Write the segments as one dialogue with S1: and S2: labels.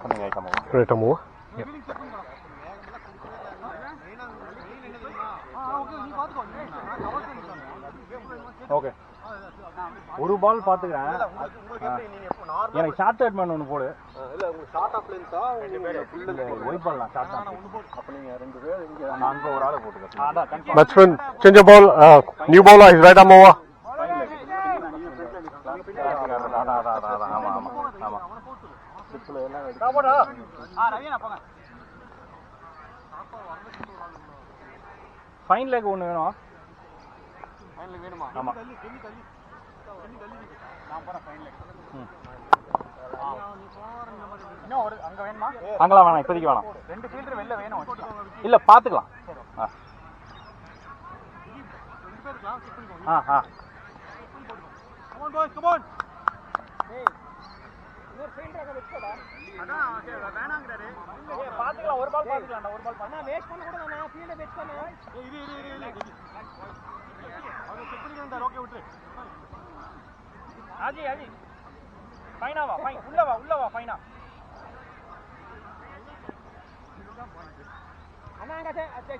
S1: Ready to move? Yeah.
S2: Okay ஒரு பால் பாத்துக்கிறேன். எனக்கு ஷார்ட் ஹெட்மேன் ஒன்று போடு.
S3: இல்ல உங்களுக்கு ஷார்ட் ஆஃப் லென்ஸா உங்களுக்கு
S2: ஒயிட் பால் தான் ஷார்ட் தான்.
S3: அப்ப நீங்க ரெண்டு பேர் இங்க
S2: நான் ஒரு ஆளை போட்டுக்கிறேன்.
S1: Batsman, change your ball. New bowler, his right arm over.
S2: Fine leg ஒன்று வேணும்.
S3: வேணுமா?
S2: ஆமா. அங்கெல்லாம் வேணாம், இப்போதைக்கு வேணாம். 2 ஃபீல்டர் வெளில வேணும். இல்ல பாத்துக்கலாம். பாத்துக்கலாம், ஒரு பால் பாத்துக்கலாம். ஒரு பால் பண்ணா வேஸ்ட் பண்ண கூட நான் ஃபீல்ட வெயிட் பண்ணேன். அது செக் பண்ணிக்கறேன். ஓகே விட்டு. ஆஜி ஃபைனா வா, ஃபைன் உள்ள வா ஃபைனா. அண்ணா அங்க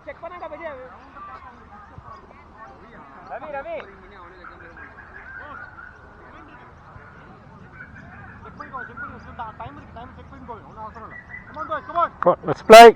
S2: செக் பண்ணாங்க Vijay. Ravi
S1: Come on, let's play.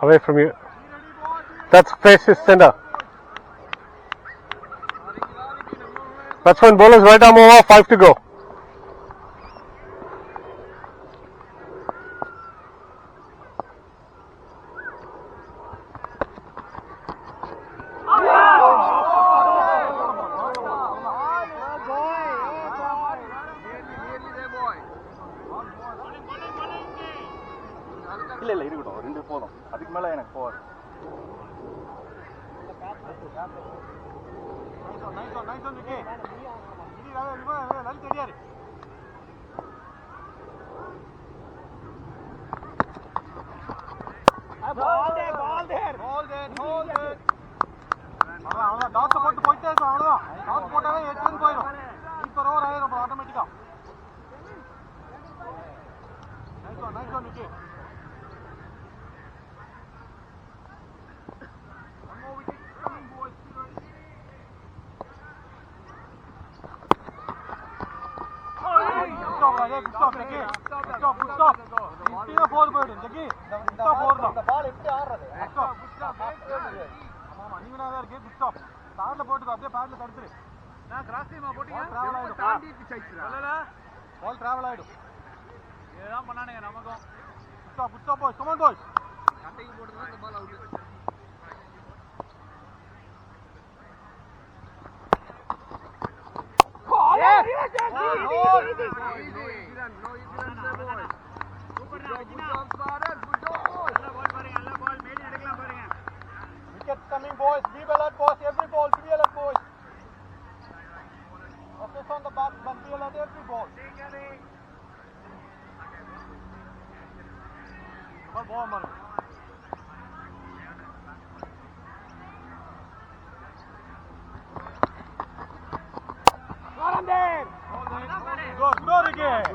S1: Away from you. That's faces center. Batsman, bowlers right arm over, 5 to go.
S2: இல்ல இருக்கட்டும், 2 போதும். அதுக்கு மேல எனக்கு போகாது.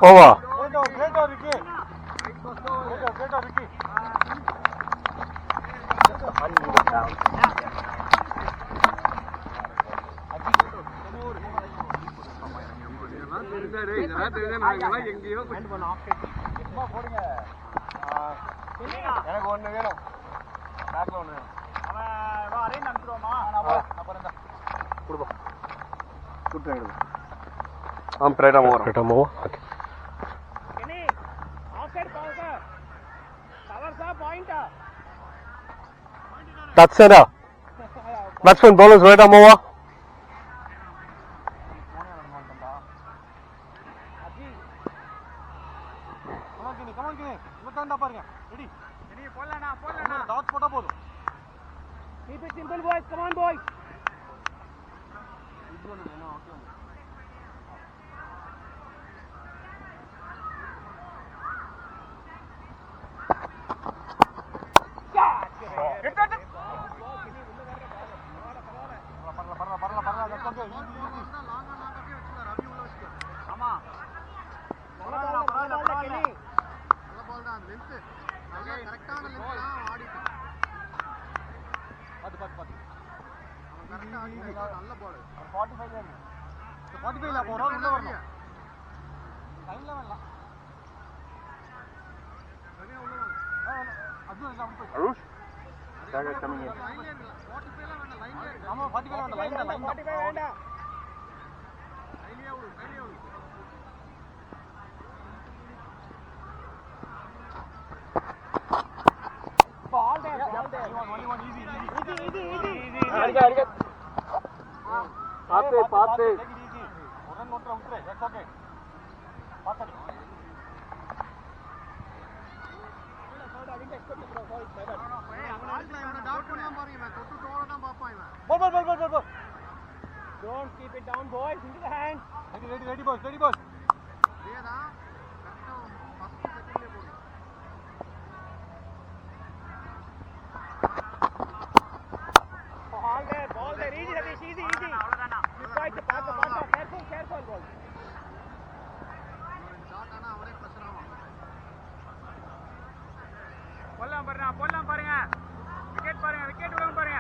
S1: Over.
S3: எங்கேயோ எனக்கு ஒண்ணு வேணும் பேக்ல ஒண்ணு வேணும் கொடுப்போம் கொடுத்துருங்க right arm over.
S1: Right arm over. Okay. That's center. Batsman bowlers right arm over.
S2: Keep it simple, boys. Come on, boys.
S3: நல்ல பால் 45 ல 45 ல போறோம் உள்ள வரணும் லைன்ல வரலாம் சரியா உள்ள வாங்க அர்ஜுன் அப்படி போய் அருஷ் டார்கெட் கமிங் இன் 45 ல வேண்டாம் லைன்ல ஆமா 45 ல வேண்டாம் லைன்ல 45 வேண்டாம் லைன்லயே ஓடு ball there only one easy பாத்து ஒரு ரன் ஒன்றரை விட்டுரு தட்ஸ் ஓகே பாத்தடி
S2: Don't keep it down, boys. Into the hands.
S3: Ready, boys.
S2: Ball there. Easy, Harish. Easy. Keep quiet. Careful, boys. போடலாம் பாருங்க விக்கெட் விடாம பாருங்க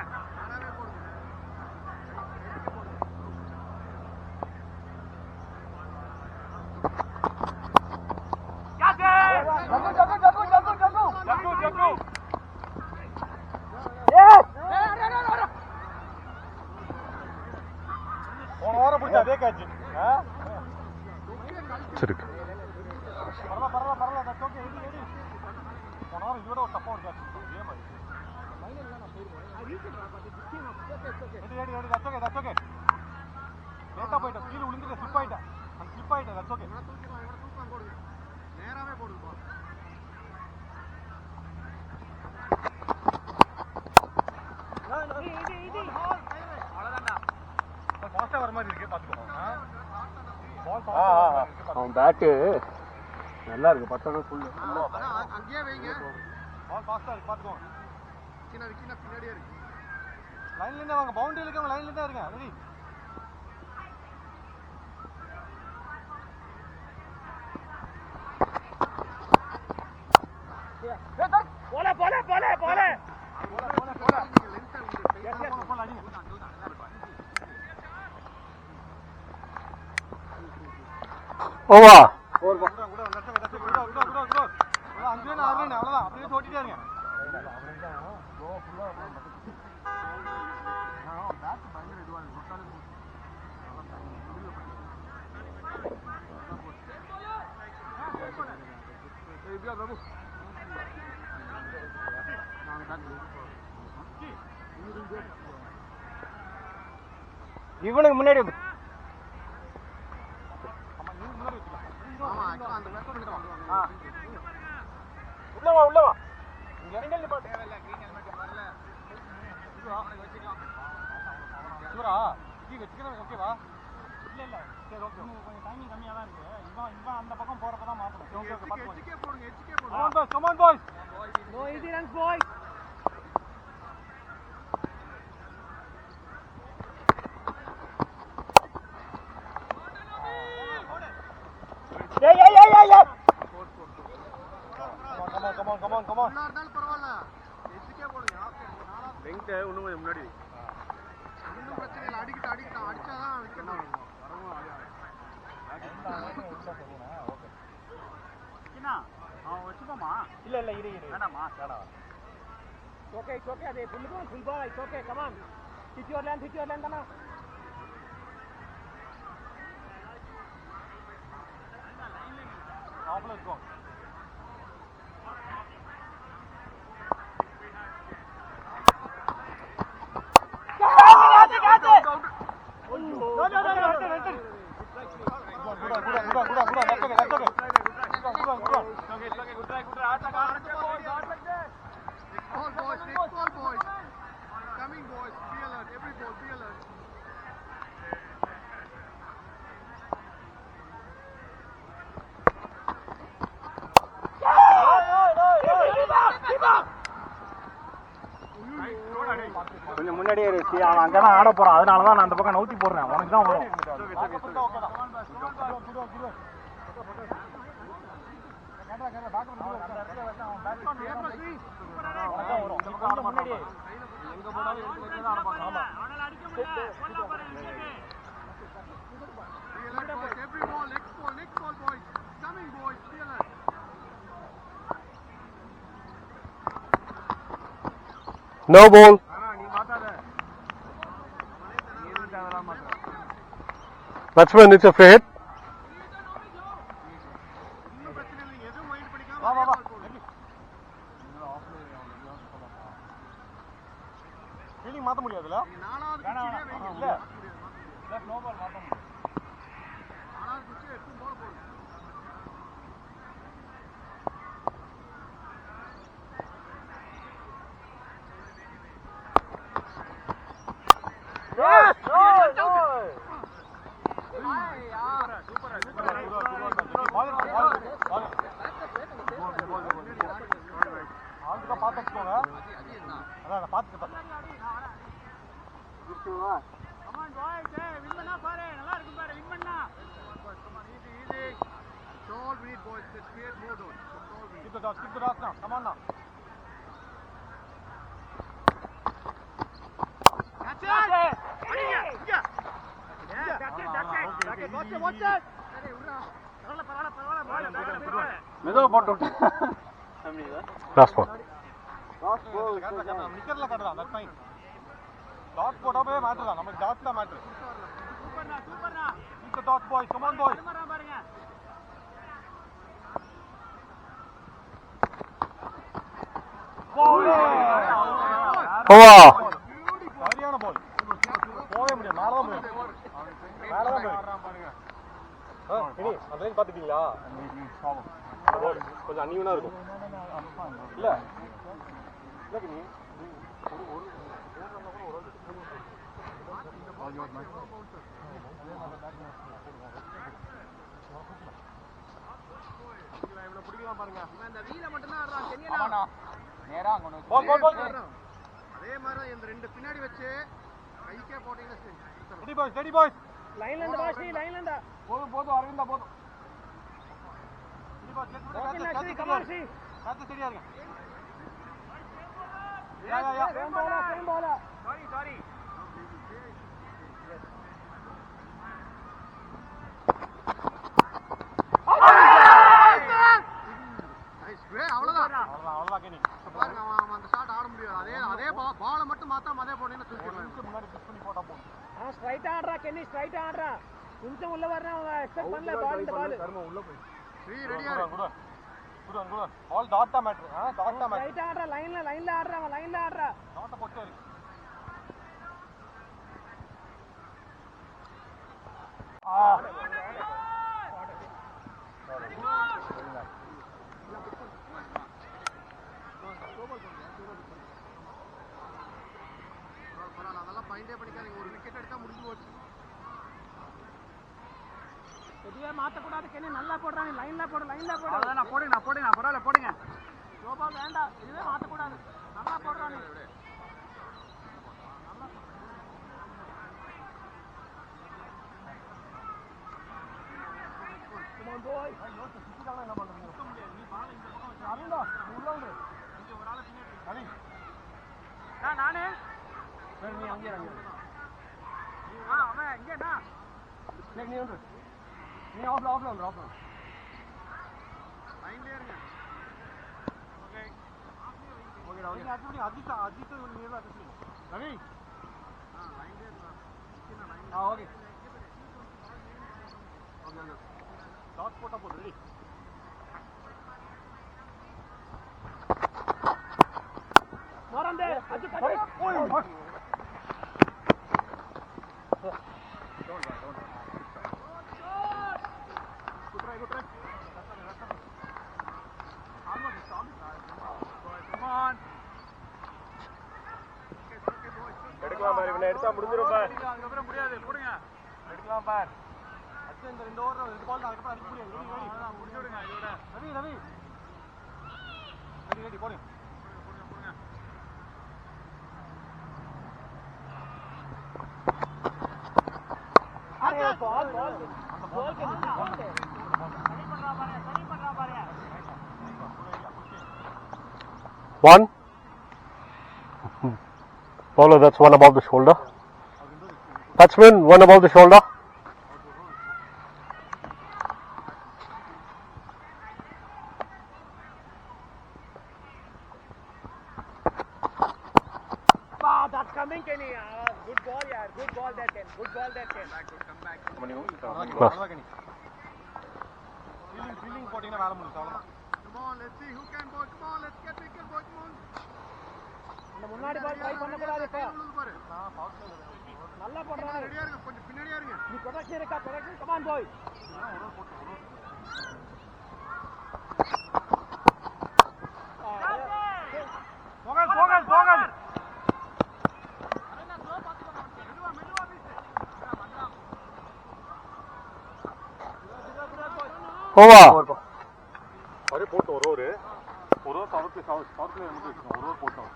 S2: போன வாரம் பிடிச்ச அதே கேட்ச்
S1: சரி
S3: பரவாயில்ல தட்ஸ் ஓகே ரெடி போன வாரம் இதோட ஒரு டஃப்பா ஒரு கேட்ச் இதே மாதிரி ரெடி தட்ஸ் ஓகே லேட்டா போயிட்டேன் கீழே விழுந்துட்டு ஸ்லிப் ஆயிட்டேன் தட்ஸ் ஓகே நேராவே போடுது அவன் பேட்டு நல்லா இருக்கு பட்டணும் ஃபுல்லு அங்கேயே வைங்க பால் ஃபாஸ்டா இருக்கு பாத்துக்கோங்க பின்னாடியே இருக்கு லைன்ல இருந்தே வாங்க பவுண்டரியில இருக்கவங்க லைன்ல தான் இருங்க ரெடி போல
S1: over.
S3: அப்படியே தோட்டிட்டே இருங்க
S2: இவனுக்கு முன்னாடி உள்ளவா இங்க இறங்கி பாட்டு சிவரா கீ வச்சுக்கிறேன் ஓகேவா இல்ல சரி ஓகே கொஞ்சம் டைமிங் கம்மியா தான் இருக்கு இவன் அந்த பக்கம் போறப்ப தான் மாத்தணும் ஓகே ஓகே பாத்து போடுங்க எச்கே போடுங்க come on boys no easy runs boys yeah come on
S3: உள்ளா இருந்தாலும் பரவாயில்ல எச்கே போடுங்க லெங்த் இன்னும் கொஞ்சம் முன்னாடி இன்னும் பிரச்சனை இல்ல அடிக்கிட்டான் அடிச்சாதான் விக்கெட் வரும்
S2: அவன் வச்சுப்போமா இல்ல இரு வேணாமா சேடா ஓகே அதே full ball it's okay come on hit your land தானா ஆஃப்ல இருக்கும் கொஞ்சம் முன்னாடியே இருக்கு அவன் அங்கதான் ஆட போறான் அதனாலதான் நான் அந்த பக்கம் நவுத்தி போடுறேன் உனக்கு தான் வரும்
S1: No ball. Batsman, it's a free hit.
S3: Feeling மாத்த முடியாதுல நாலாவது இல்ல நோ பால் மாத்த முடியாது நாலாவது குச்சி எடுத்து பால் போடு Keep the dots now. Come on now. That's it. Watch it. மெதுவா போட்டு
S1: Last one.
S3: நிக்கர்ல கட்டலாம் தட் ஃபைன் டாட் போடாமே மேட்டர் தான் நமக்கு டாட் தான் matter சூப்பர்னா keep the dots boys come on boys பாருங்க சரியான பால் போவே முடியாது மேலதான் பாருங்க இனி அந்த ரேஞ்ச் பாத்துட்டீங்களா கொஞ்சம் அன்னியூனா இருக்கும் இல்ல நீ பாருங்க இந்த வீல மட்டும் தான் ஆடுறான் தெரியல நேரா அங்க அதே மாதிரி இந்த ரெண்டு பின்னாடி வச்சு கைக்கே போட்டீங்கன்னா ஸ்டெடி பாய்ஸ் லைன்ல இருந்து வாசி லைன்ல இருந்து போதும் அரவிந்தா போதும் ஸ்டெடி பாய்ஸ் கமான் சி காத்து ஸ்டெடியா இருங்க யா சேம் பாலா சாரி அவ்வளவுதான் கேனி பாருங்க அவன் அந்த ஷாட் ஆட முடியாது அதே பால மட்டும் மாத்தாம அதே போனீங்கன்னா தூக்கிடுவாங்க முன்னாடி புஷ் பண்ணி போட்டா போதும் ஸ்ட்ரைட் ஆடுறா கேனி ஸ்ட்ரைட் ஆடுறா கொஞ்சம் உள்ள வரணும் அவன் எக்ஸ்பெக்ட் பண்ணல பால் இந்த பால் கர்ம உள்ள போய் ரெடியா குட் ஆல் டாட் தான் மேட்டர் டாட் தான் மேட்டர் ஸ்ட்ரைட் ஆடுறா லைன்ல ஆடுறா அவன் லைன்ல ஆடுறா டாட் போட்டாரு அதெல்லாம் பாயிண்டே படிக்காதீங்க ஒரு விக்கெட் எடுத்தா முடிஞ்சு போச்சு
S2: இதுவே மாற்றக்கூடாது கெனி. நல்லா போடுறாங்க. லைனில் போடு, லைனில் போடு. அதான் போடுங்க பரவாயில்ல போடுங்க. யோபா வேண்டாம், இதுவே மாற்றக்கூடாது. நல்லா போடுறாங்க. நானே நீ அங்கே அவன் இங்கேண்ணா நீ ஒன்று நீ ஆஃப்ல லைன்லேயே இருங்க. ஓகே ஓகேடா ஓகே அஜித் ரவி லைன்லேயே இருக்கா ஓகே ஓகே டாட் போட்டா போதும். ரெடி மறந்தே அஜித் ஓய் எடுக்கலாம் பாரு, இவனை எடுத்தா முடிஞ்சிரும் பாரு. அதுக்கப்புறம் முடியாது, போடுங்க. எடுக்கலாம் பாரு. அச்சா இந்த 2 ஓவர் 2 பால் அதுக்கப்புறம் அடிக்க முடியாது. ரெடி முடிச்சு விடுங்க இதோட. ரவி ரெடி போடுங்க. அரே பால் அந்த பால் சரி பண்றா பாரு.
S1: 1. Bowler, that's one above the shoulder. Batsman, one above the shoulder.
S2: Wow, that's coming, Kenny. Good ball, yaar. Good ball that Ken. Good ball that Ken. Come back.
S3: Feeling போட்டீங்கன்னா வேலை முடிஞ்சு அவ்வளவுதான். Come on, let's see who can bowl. Come on, let's get wicket boy. Come on.
S2: இந்த முன்னாடி பால் try பண்ண கூடாதுப்பா.
S3: நான் பாக்ஸ்ல
S2: நல்லா போடுறாங்க.
S3: ரெடியா இருங்க, கொஞ்சம் பின்னாடியா இருங்க.
S2: நீ ப்ரொடக்ஷன் இருக்கா? Production come on boy. போகல். அரேனா ஸ்லோ பாத்துக்கோ. மெதுவா வீசு.
S1: Over.
S3: அரே போட்டு ஒரு சவுத்ல வந்து ஒரு ஓவர் போட்டோம்.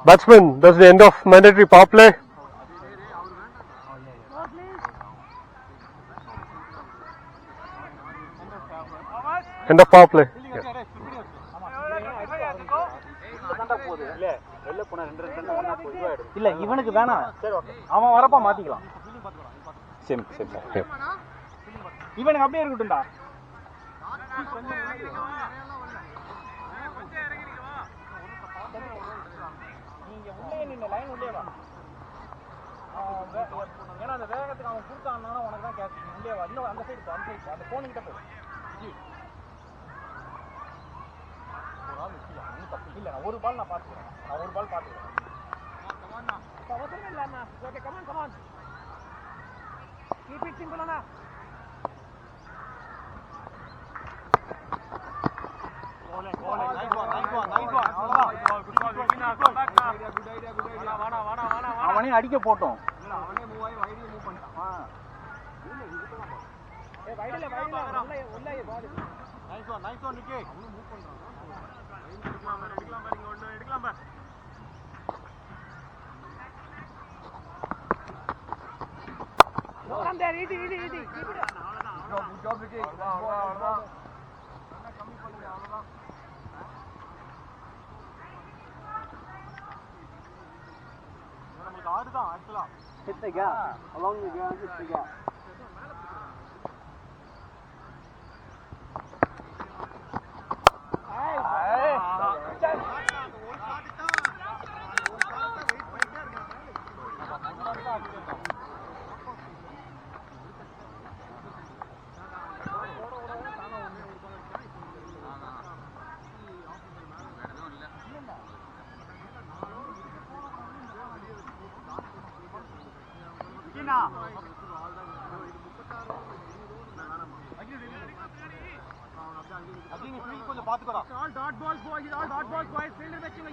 S1: Batsman, that's the end of mandatory power play. End of power play.
S2: இல்ல இவனுக்கு வேணாம். அவன் வரப்ப மாத்திக்கலாம். சரி. இவனுக்கு அப்படியே இருக்கட்டும்டா. நீங்க உள்ளே நின்னு லைன் உள்ளே வா. ஏன்னா அந்த வேகத்துக்கு அவன் கொடுத்தான்னா உனக்கு தான் கேட்ச். உள்ளே வா. இன்னும் அந்த சைடு அந்த போன் கிட்ட போ. இல்ல நான் ஒரு பால் பாத்துக்கிறேன். அவசரம் இல்ல அண்ணா. Okay come on. Keep it simple, Anna. Nice one. அவனே அடிக்க போட்டோம். இல்ல அவனே மூவ் ஆகி வைடில மூவ் பண்ணிட்டான். இல்ல இதுக்கு தான் பால். வைடில உள்ளே பால். Nice one நிக்கே. அவனே மூவ் பண்றான். எடுக்கலாம் பாரு. From there, easy. Keep it. Good job, Vicky. அவ்வளவுதான். கம்மி பண்ணுங்க, அவ்வளவுதான். நமக்கு ஆடுதான் ஆக்சுவலா. Hit the gap. Along the ground, hit the gap. கொஞ்சம் பாத்துக்கோடா. All dot balls boys fielder வெச்சுங்க.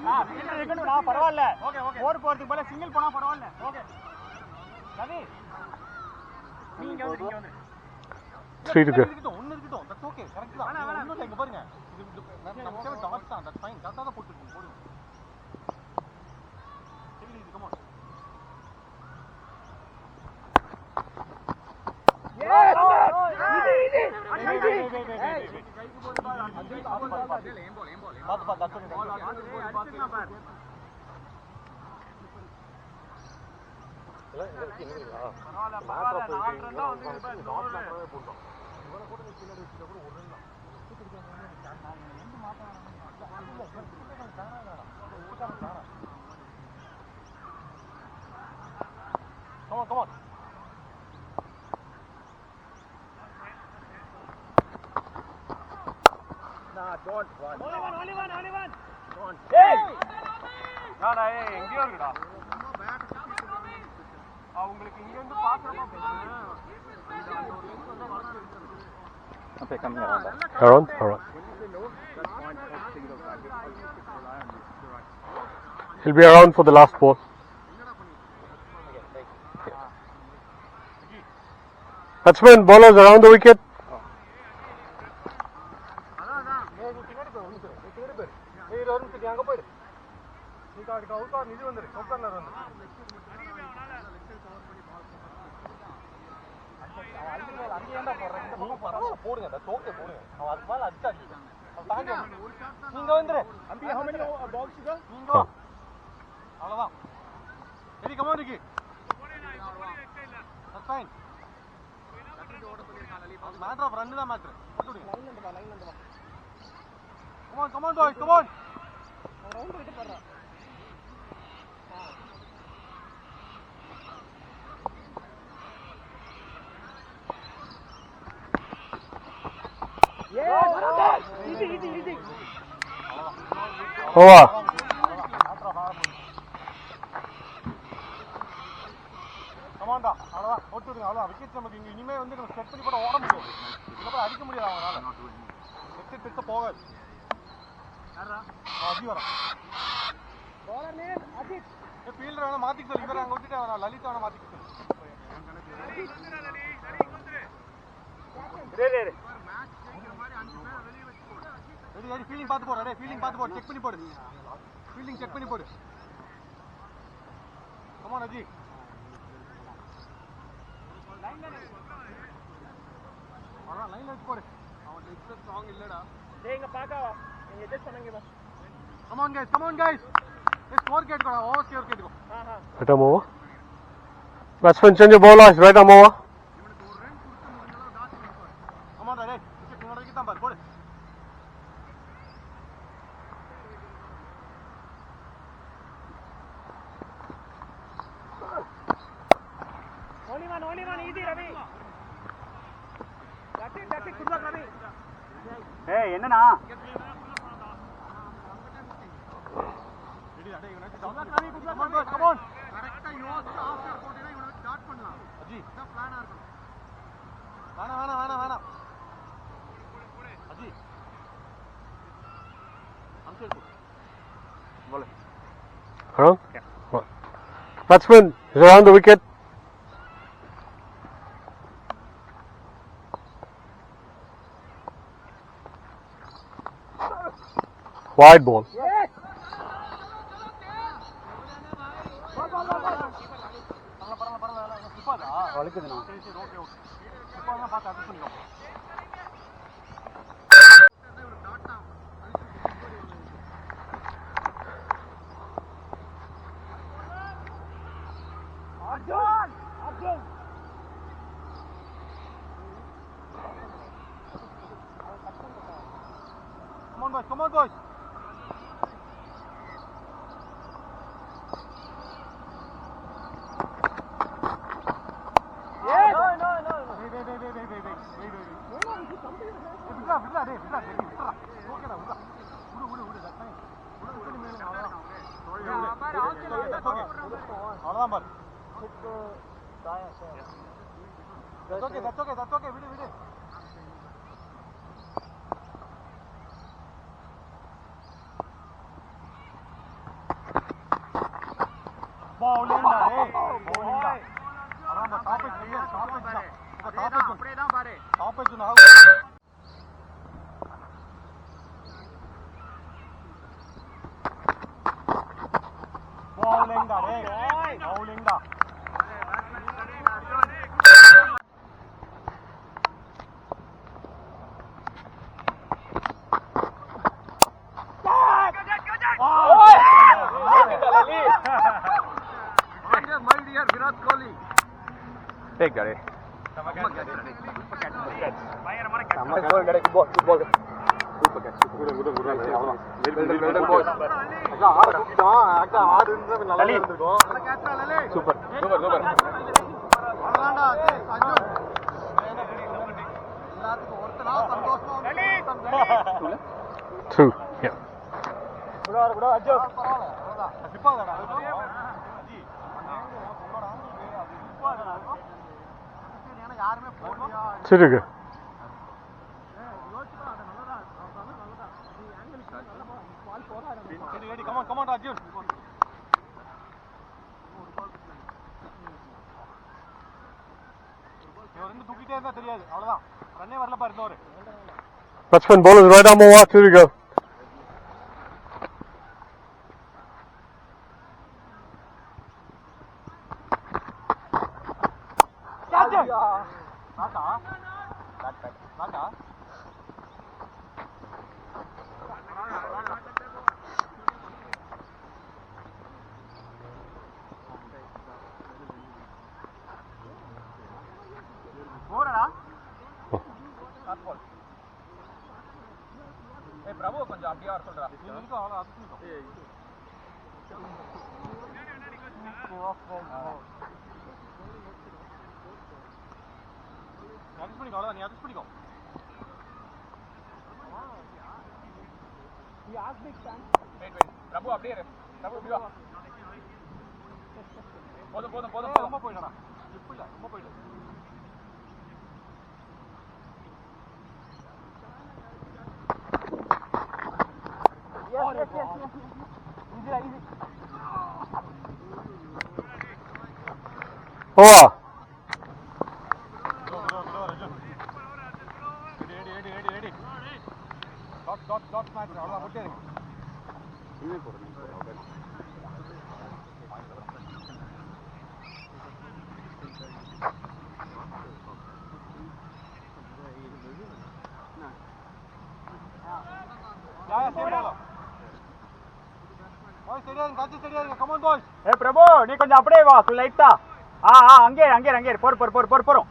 S2: பரவாயில்லை. ஓகே. ஓவர் போறதுக்கு பதிலா சிங்கிள் போனா பரவாயில்லை. ஓகே.
S1: 3 to go.
S3: ஒன்னு இருக்கட்டும். That's okay. கரெக்ட் தான். ஒண்ணும் இல்ல இங்க பாருங்க. இது நம்ம சேவ டாட் தான். That's fine. கரெக்ட்டா தான் போட்டுருக்கீங்க. போடுங்க. சரி come on. Come on. Nah, don't run. Only one. Don't. Hey! Nah, எங்கேயோ இருக்குடா. உங்களுக்கு இங்க இருந்து பாக்குறப்ப Okay, come here.
S1: Around. He'll be around for the last ball. Batsman, bowlers around the wicket.
S3: Matter of run தான் matter. Come on boys, come on. Round விட்டு போறா. Easy.
S1: Over.
S3: கமாண்டா அவ்வளவுதான் போட்டுடுங்க அவ்வளவுதான் விக்கெட் நமக்கு இங்க இனிமே வந்து நம்ம செட் பண்ணி போட ஓட முடியாது இதுக்கப்புறம் அடிக்க முடியாது அவங்களால விக்கெட் பெருசா போகாது அஜி வரா பவுலர் நேம் அஜித் ஃபீல்டர் வேணா மாத்திக்க சொல்லு இவரை அங்க விட்டுட்டு அவன் லலித் வேணா மாத்திக்க சொல்லு ரெடி ஃபீல்டிங் பார்த்து போடு ஃபீல்டிங் பார்த்து போடு செக் பண்ணி போடு ஃபீல்டிங் செக் பண்ணி போடு கமான் அஜி லைன்ல வச்சு போடு அவன் டெக்ஸ்ட் ஸ்ட்ராங் இல்லடா டேய் இங்க பாக்காவா நீங்க ஜஸ்ட் பண்ணுங்க பஸ் come on guys ஸ்கோர் கேட்கடா ஓவர் ஸ்கோர் கேட்கோ
S1: Right arm over. Batsman, change your bowler. Right arm over.
S3: இவனுக்கு ஒரு ரன் கொடுத்து முடிஞ்சளவு டாட் பண்ணு come on டேய் விக்கெட் உனக்கு தான் பாரு போடு only one easy Ravi that's it good luck Ravi ஏய் என்னடா ரெடி அடே இவனுக்கு good luck Ravi come on கரெக்ட்டா யோஸ் ஆஃப்டர் போடினா இவனுக்கு டாட் பண்ணலாம் அஜி இதான் பிளானா இருக்கணும் வேணாம் அஜி அம்சே போல
S1: Around? Yeah. Batsman is around the wicket. Wide ball.
S3: Yes. வலிக்குதுண்ணா சரி ஓகே இப்போ தான் பார்த்து அட்ஜஸ்ட் பண்ணிக்கோ Arjun come on boys yes no wait விட்றா ஓகேடா விட்றா விடு தட் டைம் விடு மேல அவ்வளவுதான் பாரு that's okay விடு bowling da
S1: Take that. Two. Yeah. Good.
S3: Come on, Arjun.
S1: Batsman ball is right on Moa. 2 to go.
S2: பிரபு கொஞ்சம் அப்படியே வர சொல்றா. பிரபு அப்படியே இரு. பிரபு இப்படி வா. போதும் போதும் போதும் ரொம்ப போயிடா. இப்ப இல்ல ரொம்ப போயிடு.
S1: Oh.
S2: பிரபு நீ கொஞ்சம் அப்படியே வா லைட்டா. அங்கே அங்கே அங்கே போறோம்.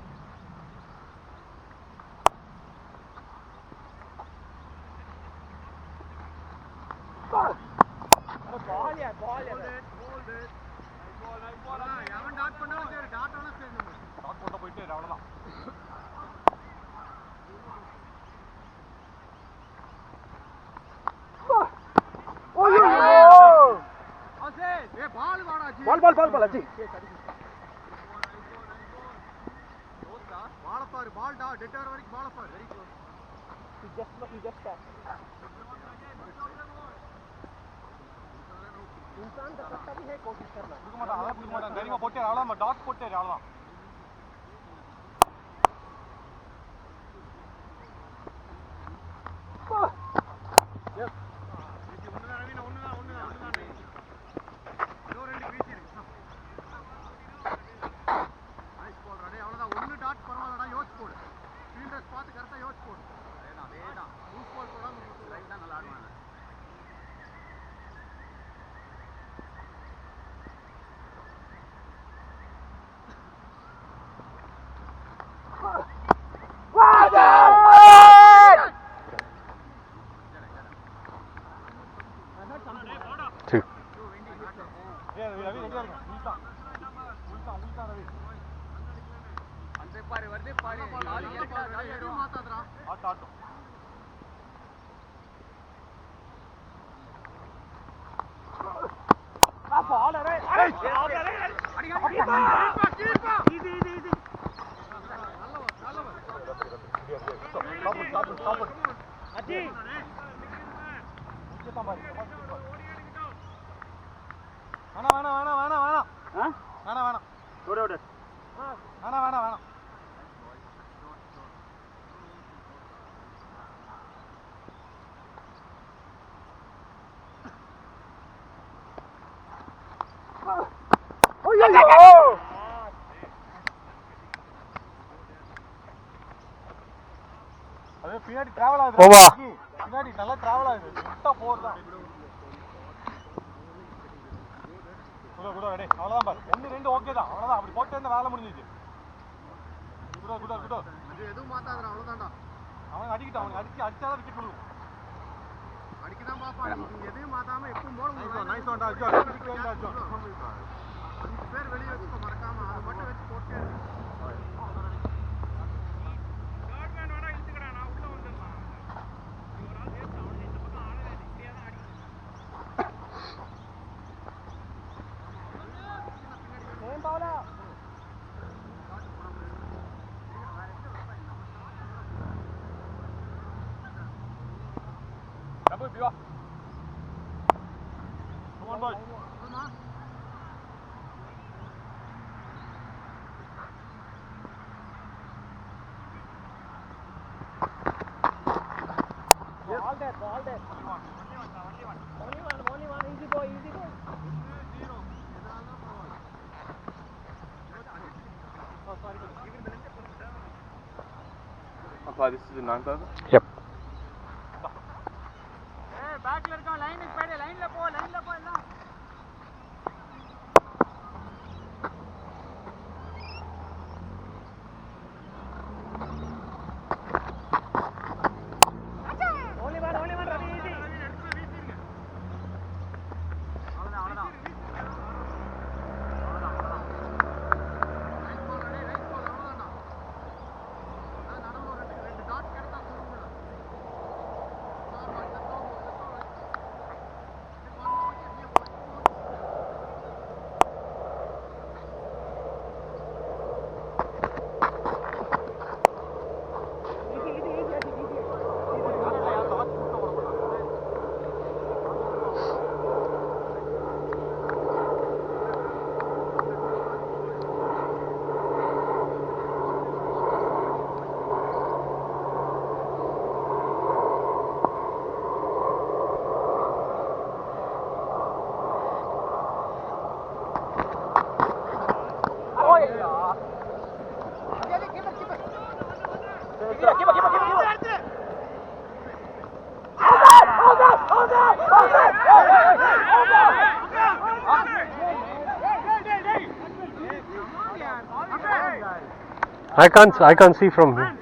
S2: பால் அச்சி
S3: பால் டா டெட் ஆர் வரைக்கும் பால் பாரு. Very close. just tap. इंसान का सकता भी है कोशिश करना. रुको मत पोटे आला मत डॉट पोटे आला. यस. இது ஒண்ணுதான் ரவினா ஒண்ணுதான். இதோ ரெண்டு பீஸ் இருக்கு. Nice ball ready. அவ்வளவுதான். ஒன்னு டாட் பரவாயில்லடா யோச் போடு. ஃபீல்டர்ஸ் பார்த்து கரெக்ட்டா யோச் போடு. அதேதான். லூஸ் பால் போடாம ரைட் தான் நல்லா ஆடுவாங்க.
S1: Two.
S3: வேணாம். வேணாம் வேணாம் வேணாம். அது பின்னாடி டிராவல் ஆகுது.
S1: ஓவா.
S3: பின்னாடி நல்லா டிராவல் ஆகுது. சுத்தா போறதா. Good ready. அவ்வளவுதான் பாரு. 1 2 ஓகே தான். அவ்வளவுதான். அப்படி போட்டு இந்த வேலை முடிஞ்சிச்சு. குட். அது எதுவும் மாத்தாதடா. அவ்வளவுதான்டா. அவன் அடிக்கிட்டான். அவனுக்கு அடிச்சாதான் விக்கெட் விழுகும். அடிக்கதான் பாப்பா. நீ எதையும் மாத்தாம எப்பவும் போட முடியும். நைஸ் ஒன்டா. அடிச்சோ. 5 பேர் வெளிய வச்சுக்கோ மறக்காம. அது மட்டும் வச்சு போட்டே இரு. Double view. Come on, boys. Yes. All that. Only one. Easy boy. Zero. Oh, sorry.
S2: Appa, this is the 9,000?
S1: Yep.
S3: பேக்ல இருக்க லைனுக்கு போடு. லைன்ல போ எல்லாம். Only one Ravi easy. அவ்வளவுதான். ரைட் பால் அவ்வளவுதான்டா. நடுவுல ரெண்டு டாட் கிடைச்சா போதும்டா.
S1: I can't see from here.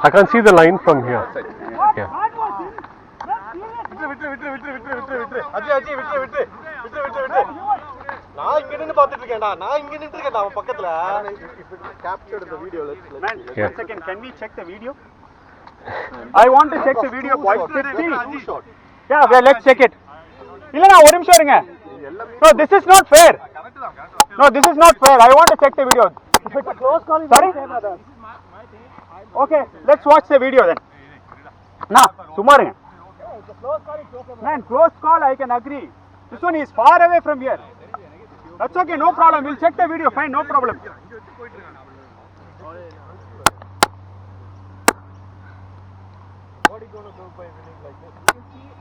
S1: I can't see the line from here. Yeah.
S3: நான் இங்க நின்னு பாத்துட்டு இருக்கேன்டா. அவன் பக்கத்துல. Captured the video.
S2: Man,
S1: Yeah.
S2: 1 second. Can we check the video? I want to check the video, boys. Yeah, well, let's check it. இல்லனா ஒரு நிமிஷம் இருங்க. No, this is not fair. No, this is not fair. I want to check the video. If it's a close call, sorry? Okay, let's watch the video then. Na, சும்மா இருங்க. Man, close call I can agree. This one is far away from here. That's okay, no problem. We'll check the video. Fine, no problem.
S3: What are you going to do by winning like this?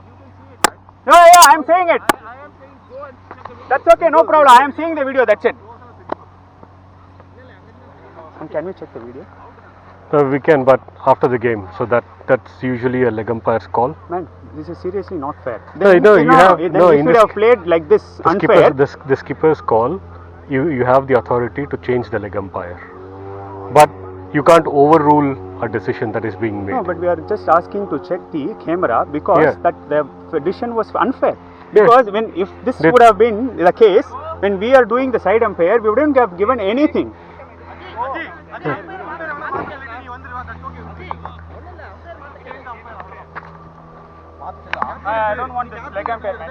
S3: You can see it, right?
S2: Yeah, I'm saying it.
S3: I am saying go and check the video.
S2: That's okay, no problem. I am seeing the video. That's it. And can we check the video?
S1: We can, but after the game. So that's usually a leg umpire's call.
S2: Man, this is seriously not fair.
S1: No, you have
S2: then
S1: no.
S2: you
S1: In
S2: should
S1: this,
S2: have played like this unfair.
S1: the skipper's call. You have the authority to change the leg umpire, but you can't overrule a decision that is being made.
S2: No, but we are just asking to check the camera because
S1: Yeah.
S2: that the decision was unfair.
S1: Yeah.
S2: Because if this would have been the case, when we are doing the side umpire, we wouldn't have given anything. I don't want this leg umpire, man.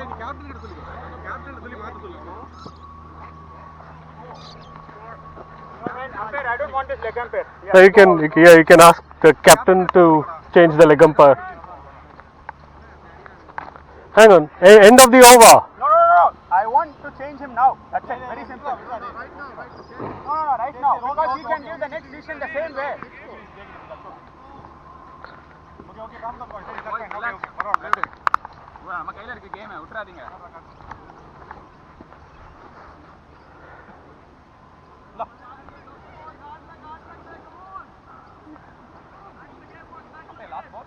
S2: Umpire, I don't want this leg umpire.
S1: So you can ask the captain to change the leg umpire. Hang on, end of the over.
S2: No. I want to change him now. That's it. Very simple. No, right now. Because he can give the next decision the same way.
S3: Okay, calm down, boys.
S2: நம்ம கையில இருக்கு game விட்டுறாதீங்க.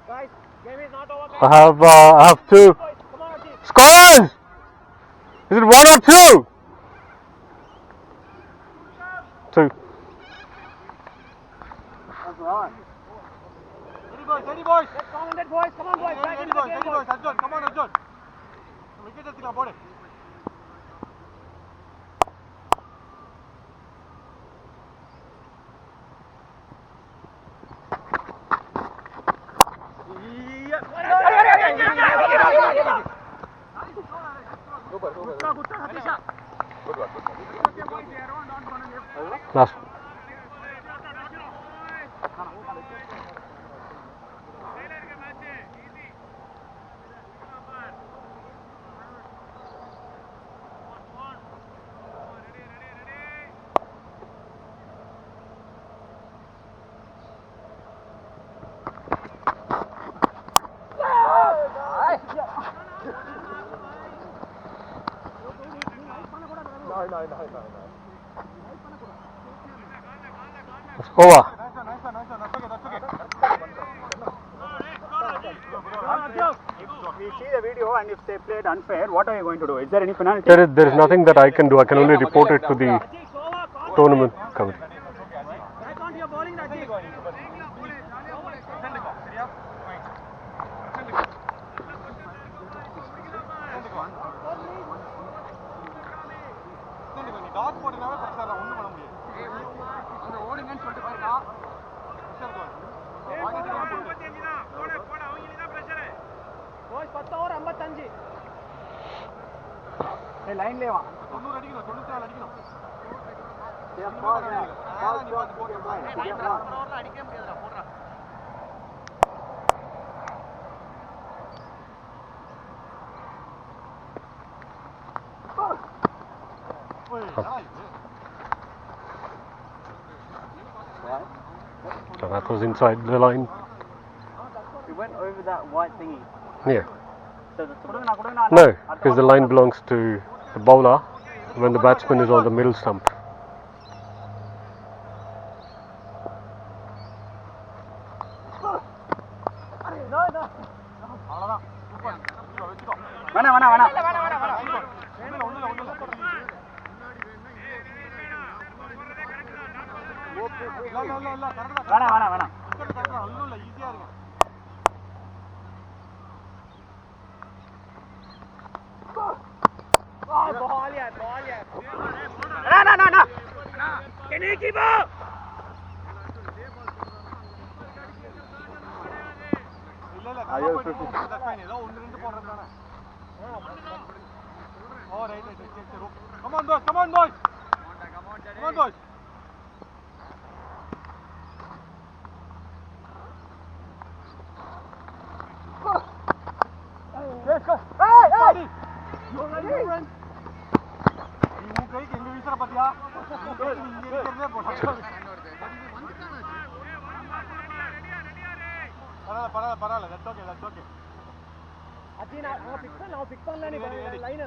S2: Guys, game is not over.
S1: I have two. Scorers! Is it 1 or 2? 2.
S3: Ready boys.
S2: Let's come on that boys. Come on boys. Back
S3: Ready
S2: into the
S3: boys,
S2: game,
S3: ready boys. Arjun, come on Arjun. Wicket எடுத்துக்கலாம் போடு.
S1: Last. It's over.
S2: We see the video and if they played unfair, what are you going to do? Is there any penalty?
S1: There is nothing that I can do. I can only report it to the tournament committee.
S2: Back on your bowling, Rajiv.
S3: நீ dot போடுனாவே பிரச்சனை இல்ல ஒண்ணும் பண்ண முடியாது
S2: அந்த ஓடுங்கன்னு சொல்லிட்டு பாருங்க. போய் 10 ஓவர் 55. ஏய் லைன்லயே வா.
S3: 90 அடிக்கணும் 94 அடிக்கணும்.
S2: நீ பாத்து போடு. ஓவர்ல அடிக்கவே முடியாதுடா போடுறா.
S1: So that was inside the line.
S2: We went over that white thingy.
S1: Yeah.
S2: So கொடுங்கனா
S1: No, because the line belongs to the bowler when the batsman is on the middle stump.
S3: அவ்வளவுதான் சூப்பர் வெச்சுக்கோ
S2: வேணா வேணா வேணா வேணா வேணா வேணா
S3: ஒண்ணும் இல்ல ஈஸியா இருக்கு
S2: ball yaar na na na can you keep up
S3: இல்ல ஐயோ தட் ஃபைன் ஏதோ ஒன்னு ரெண்டு போடுறதானே ஓ ரைட் சரி come on boys come on boys let's go hey you're ready நீ கைக்கு எங்க வீசற பாத்தியா இங்க இருக்கறதே போடா பரவாயில்ல that's okay
S2: அஜி நான் பிக் பண்ணல நீ லைன்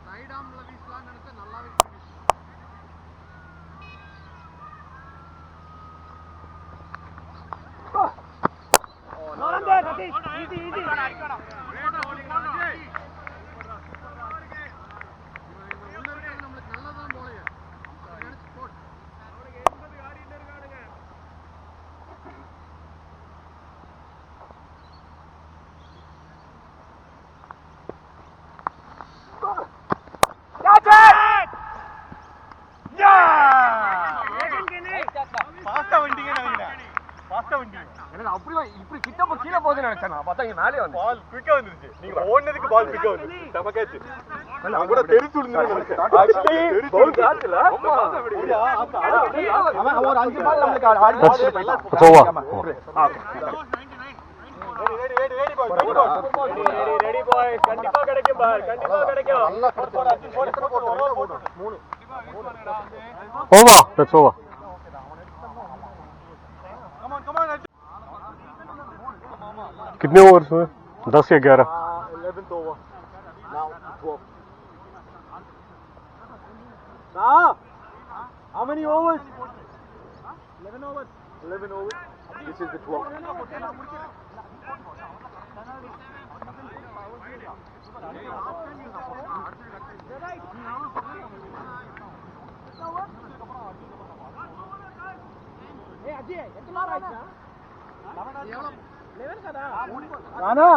S2: சைடு ஆம்ல வீசலாம் நினைச்சா நல்லாவே நோரந்தே சதீஷ் ஈஸி இப்படி கிட்ட போ கீழ போகுது நினைச்சேன் நான் பார்த்தா இங்க மேலே வந்து
S3: பால் குயிக்கா வந்துருச்சு நீங்க ஓடுனதுக்கு பால் குயிக்கா வந்துருச்சு செம கேட்ச் நான் கூட தெரிச்சு விழுந்துன்னு நினைச்சேன் ஆக்சுவலி பவுல் காட்ல அவன் ஒரு 5 பால் நமக்கு ஆடி
S1: That's over.
S2: ready boys. Ready boys. கண்டிப்பா கிடைக்கும் பார். கண்டிப்பா கிடைக்கும். நல்லா போடு அர்ஜுன் போடு. 3.
S1: Over. That's over.
S2: Come on Arjun.
S1: कितने ओवर्स में? 10 या 11?
S3: 11th over. Now 12. How many overs? 11 overs. 11 overs. This is the 12th. Rana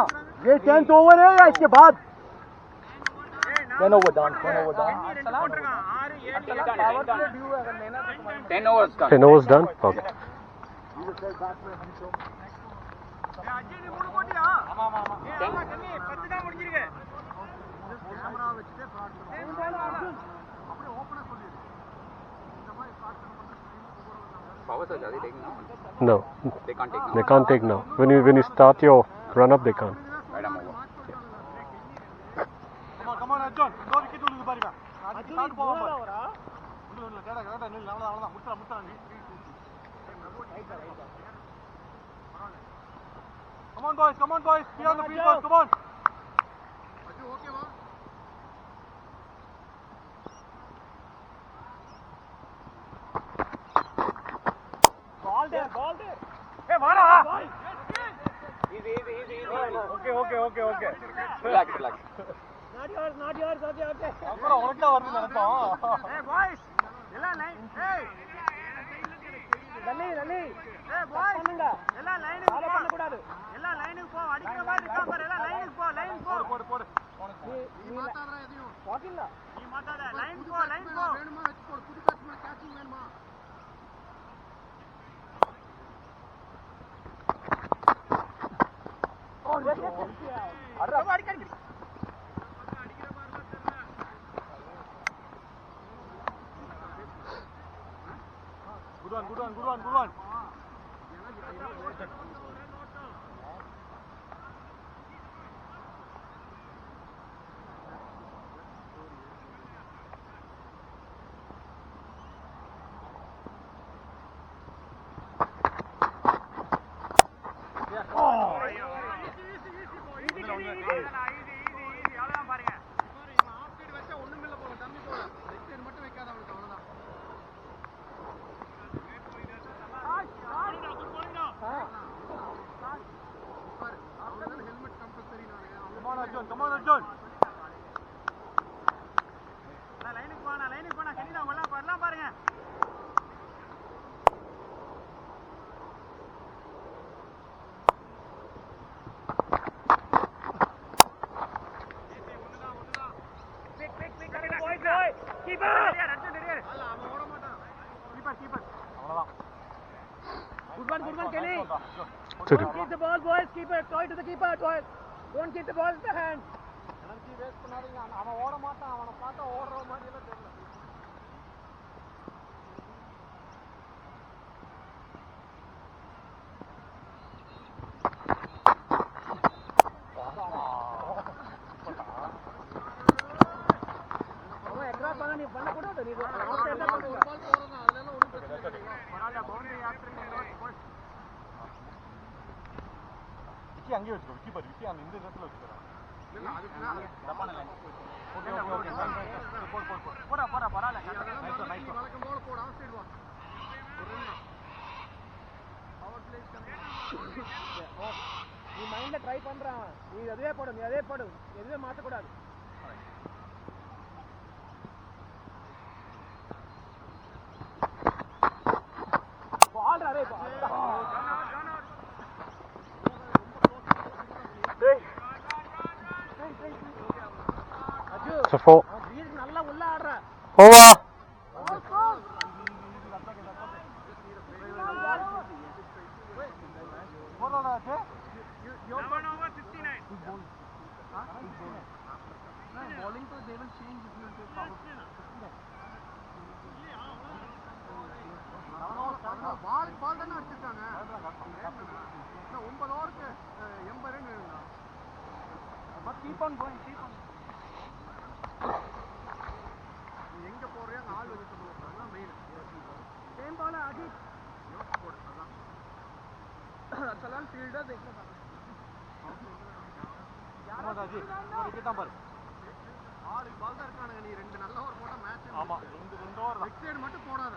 S3: ये 10th ओवर है या इसके बाद 10 over down 10 over down
S2: 10 overs done.
S1: 10 overs done? Okay.
S2: Powers are taking now.
S1: No,
S2: They can't take now.
S1: they can't take now. When you start your run up, they can't.
S2: Right, I'm over.
S3: come on Arjun go wicket உள்ளது பாருங்க அடுத்து start போவோம் பாரு உள்ள கேடா நில்ல அவ்வளவுதான் முட்டற நீ come on boys be on the field boys come on Arjun okay வா ball there hey வாடா easy okay
S2: Relax.
S3: not yours okay அப்புறம் உனக்கு தான் வருது நினைச்சோம் hey boys எல்லாம் லைன் hey ரலி hey boys பண்ணுங்க எல்லாம் லைனுக்கு ஃபாலோ பண்ண கூடாது எல்லாம் லைனுக்கு போ அடிக்கிற மாதிரி இருக்கா பாரு எல்லாம் லைனுக்கு போ போடு நீ மாத்தாதடா எதையும் பாக்கல நீ மாத்தாத லைன் போ வேணுமா வெச்சு போடு புது பேட்ஸ்மேன் கேட்சிங் வேணுமா அடிக்கடி good one Come on, Arjun. லைனுக்கு போனா கண்டிப்பா வரலாம் பாருங்க Good one, Kenny. Keep the ball, boys. Keep it. Toy to the keeper. Toy. Don't keep the ball in the hand. Energy waste பண்ணாதீங்க. அவன் ஓட மாட்டான். அவனை பார்த்தா ஓடுற மாதிரி எல்லாம் தெரியல. அவன் எக்ஸ்ட்ரா பண்ண நீ பண்ண கூடாது. நீ பால் போறதா அதெல்லாம் ஒண்ணும் பிரச்சனை இல்ல. பரவாயில்லை பவுண்டரி ஆஃப்டர் விக்கி அங்கேயே வச்சுக்கோ விக்கி அந்த இந்த இடத்துல வச்சுக்கோ இல்ல அதுக்கு தப்பான லைன் ஓகே போடா பரவாயில்லை நைஸ் வழக்கம் போல போடு ஆஃப் சைடு வா பவர் பிளே நீ மைண்ட்ல ட்ரை பண்றான் நீ அதே போடு எதுவே மாத்த கூடாது பால் அரே
S1: So 4.
S3: நல்லா உள்ள ஆடுற
S1: Over.
S3: bowling so they will change if you take power பால் தானே அடிச்சிருக்காங்க. 9 ஓவருக்கு 80 ரன் வேணும்டா. But keep on going, keep on. நீ எங்க போறியோ அங்க ஆள் வச்சு போறோம். அதான் மெயின். சேம் பால் அஜித் யோஸ் போடு. அதான் சலான் ஃபீல்டர் देखना யாரா அஜித் ஒரு விக்கெட் தான் பாரு. 6 பால் தான் இருக்கானுங்க. நீ 2 நல்ல ஓவர் போட்டா மேட்ச். ஆமா 2 ஓவர் லெக் சைடு மட்டும் போடாத.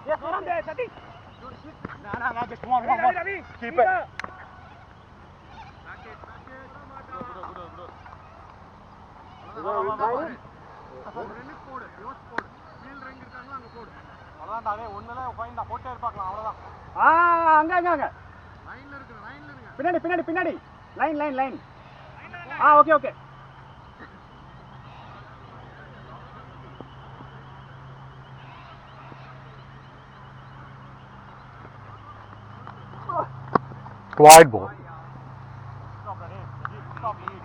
S3: Yes, one there, Sati. No, just come on. Keep it. Back it. Good. போடு, யோஸ் போடு. ஃபீல்ட் ரேங்க் இருக்காங்களா அங்க போடு. அவ்வளவுதான் டா, ஒண்ணுல ஃபைன் தான் போட்டே இருப்பாங்க அவ்வளவுதான். அங்க. லைன்ல இருங்க. பின்னாடி. Line. Okay.
S1: Wide ball.
S3: Stop lead.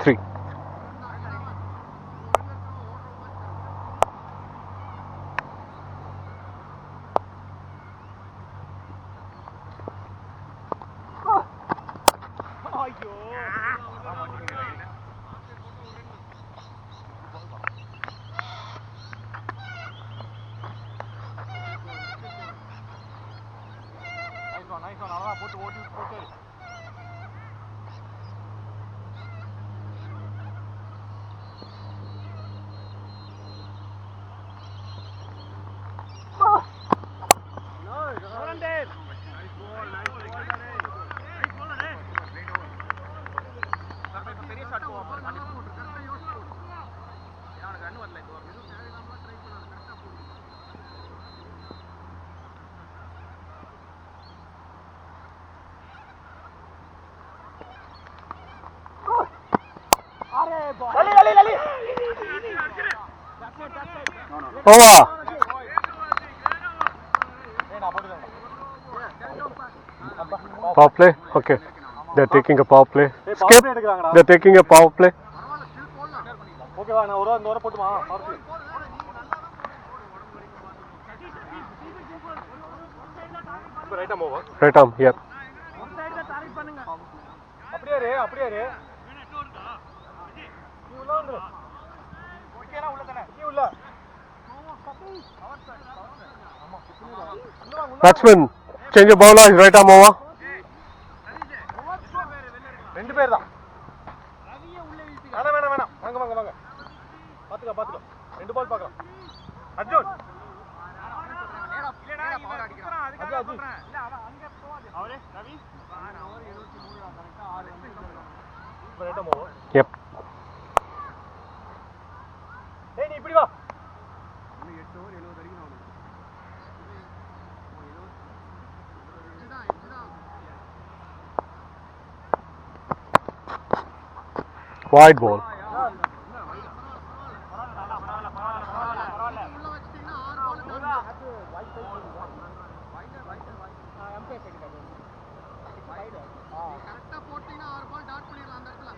S1: Three.
S3: Nice one. அவ்வளவுதான் போட்டு ஓட்டி.
S1: Over. Power play? Okay. They're taking a power play. Skip. They're taking a power play.
S3: ஓகேவா, நான் ஒரு இந்த ஓவர் போட்டுமா? ரைட் ஆம் ஓவர்.
S1: Right arm, yep.
S3: அப்படியே இரு. நீ உள்ள வந்து. ஓகேனா உள்ள தானே? நீ உள்ள.
S1: Batsman, change your bowler. Right arm over.
S3: 2 பேர் தான். வேணாம். வாங்க. பாத்துக்க. 2 பால் பார்க்கலாம். அர்ஜுன். இல்லடா பவர் அடிக்கிறான். அதுக்காக சொல்றேன். இல்ல அங்க போவாது. அவரே ரவி. அவர் 73 கரெக்ட்டா 6 ரைட் ஆம் ஓவர்.
S1: Yep.
S3: டேய் நீ இப்படி வா. இன்னும் 8 ஓவர் 70 அடிக்கணும் அவனுக்கு.
S1: Wide ball.
S3: கரெக்ட்டா போட்டீங்கன்னா 6 பால் டாட் பண்ணிடலாம் அந்த இடத்துல.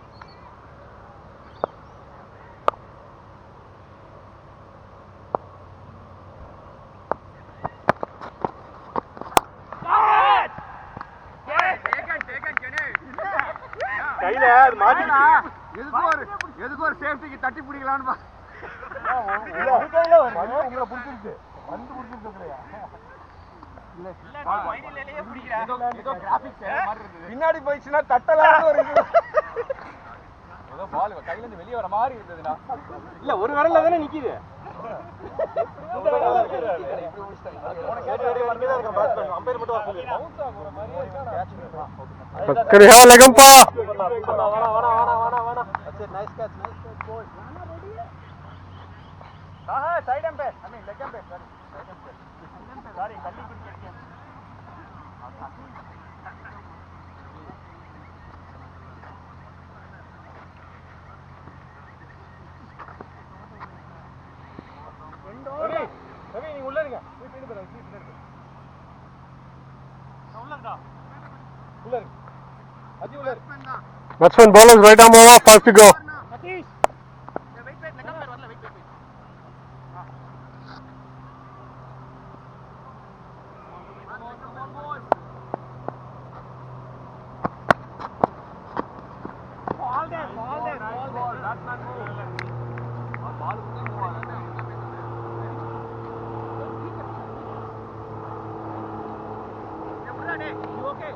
S3: கையில அது மாட்டிடுச்சு. எதுக்கு ஒரு சேஃப்டிக்கு தட்டி பிடிக்கலான்னு பா. உங்களை பிடிச்சிருக்கு வந்து பிடிச்சிருக்கலையா பின்னாடி போயிடுச்சுன்னா தட்டலாம் ஒரு ஏதோ பால் கையில இருந்து வெளியே வர மாதிரி இருந்ததுன்னா இல்ல ஒரு விரல்ல தானே நிக்குது.
S1: லெகம்பா
S3: சைட் எம்பே ஐ மீன் லெக் எம்பே சாரி கல்லி பிடிச்சிருக்கேன். ரவி நீ உள்ள இருங்க. பின்னாடி போறேன் பின்னாடி உள்ள இருக்கா உள்ள இருக்கு அஜி உள்ள இருக்கு.
S1: batsman bowlers right arm over, 5 to go.
S2: Satish
S3: wait wait leg எம்பே வரல wait wait ball there that's not move ball okay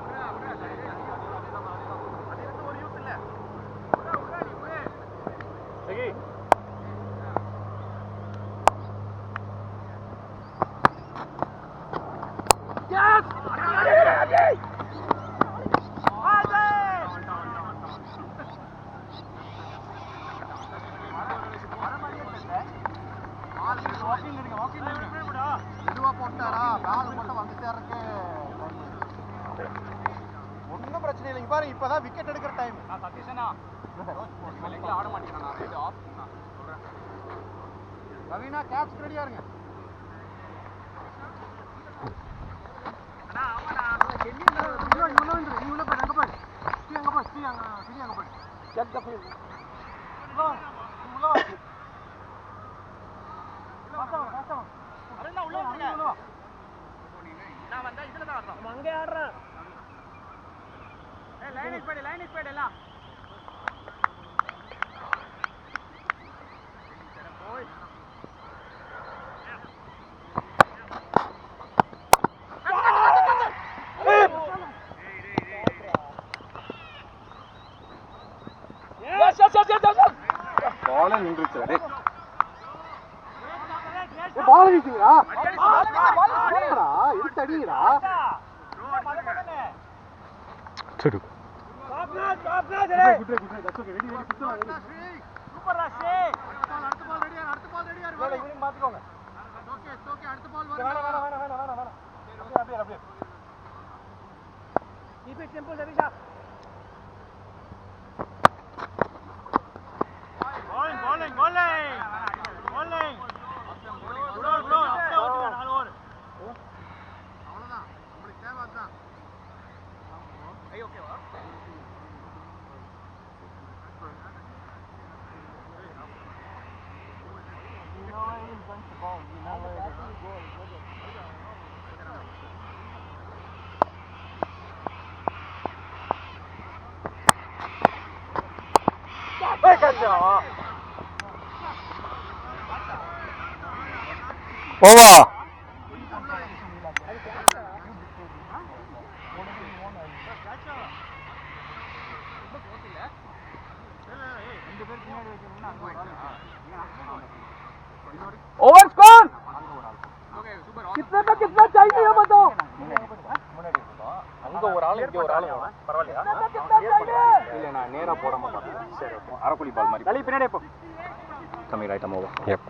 S3: ஒரு யூஸ் இல்ல சரி ஒன்னும் பிரச்சனை இல்லை. பாரு இப்பதான் விக்கெட் எடுக்கிற டைம். ஆட மாட்டேன் ரவீனா கேட்ச் ரெடியா இருங்க.
S2: அங்கே ஆடுறேன்.
S3: லைன் ஸ்பீட் எல்லாம் பால் நின்றுச்சு. பால் வீசுங்கடா எடுத்து அடிங்கடா.
S1: Two.
S2: Keep it simple, Savisha.
S3: Bowling. அவ்வளவுதான் உங்களுக்கு தேவை அதுதான். ஓகேவா
S1: Over.
S2: ओवर स्कोर कितने पे कितना चाहिए ये बताओ.
S3: அங்க ஒரு ஆளு இங்க ஒரு ஆளு பரவாயில்லையா? இல்ல நான் நேரா போடாம பார்த்தேன். சரி அரக்குழி பால் மாதிரி. தள்ளி பின்னாடி போ. கம்மி right arm over.
S1: Yep.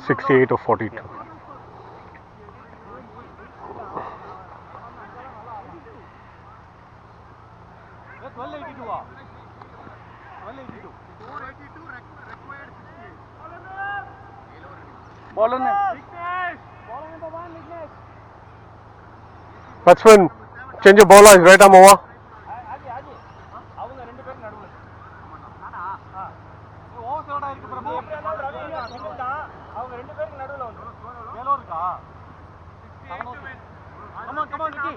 S1: 68 or 42.
S2: Bowler ने
S1: Batsman, change your bowler, right arm over.
S3: அவங்க ரெண்டு பேரும் நடுவுல. நானா? ஓவர் சைடா இருக்கு பிரபு. அவங்க ரெண்டு பேருக்கு நடுவுல வந்து. ஏலோ இருக்கா? Come on Vicky.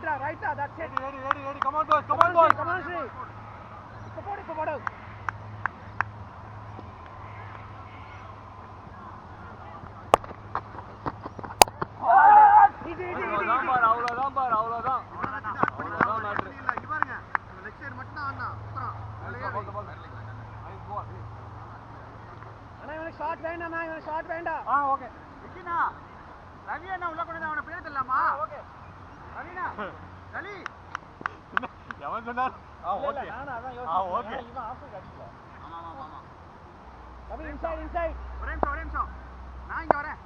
S3: Right, that's it. Ready. Come on, boys. Come on, Sri. Support it. அவ்வளவுதான் மேட்ரு. லெக் சைடு மட்டும் தான் அண்ணா. அண்ணா இவனுக்கு ஷாட் வேண்டாம். ஓகே. விக்கினா ரவி அண்ணா உள்ள கொண்டு அவன பேர் தெரியலாமா? ஓகே. ரவினா. ரவி. எவன் சொன்னார்? ஓகே. அதான் யோசிச்சேன். ஓகே. இவன் ஆஃப் அடிக்கல. ஆமா. ரவி இன்சைட். ஒரே நிமிஷம். நான் இங்க வரேன்.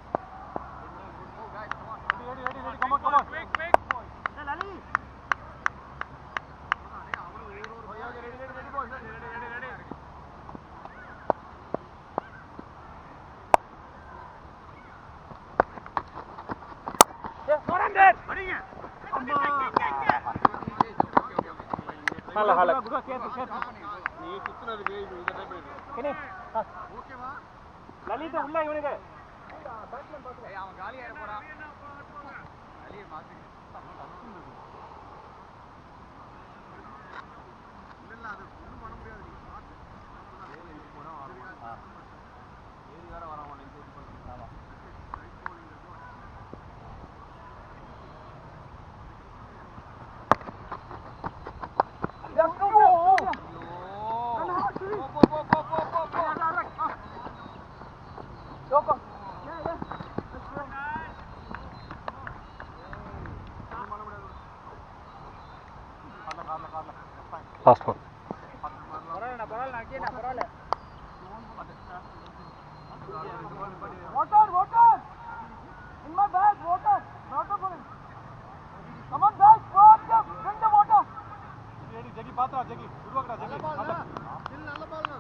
S3: Ready. Come on. Quick. Hey, Lali. Ready, boys. Ready. Yes, what I'm dead. Ready. Hala. நீ சுத்துனதுக்கு இது டைப் பண்ணு. கனே. ஓகேவா? லலித உள்ள இவனுக்கு. ஏய் அவன் காலி ஆயிட போறான். லலி மாத்தி. இல்ல அது ஒண்ணும் பண்ண முடியாது. ஏறி போறா வரான். ஏறி வேற வரான் நீ போட்டு பண்ணு. ஆமா.
S1: Last one.
S3: Water! In my bag, water for him. Come on, guys, bring the water. Ready, Jaggi, paatra, Jaggi. Good work, Jaggi. Nalla ball na.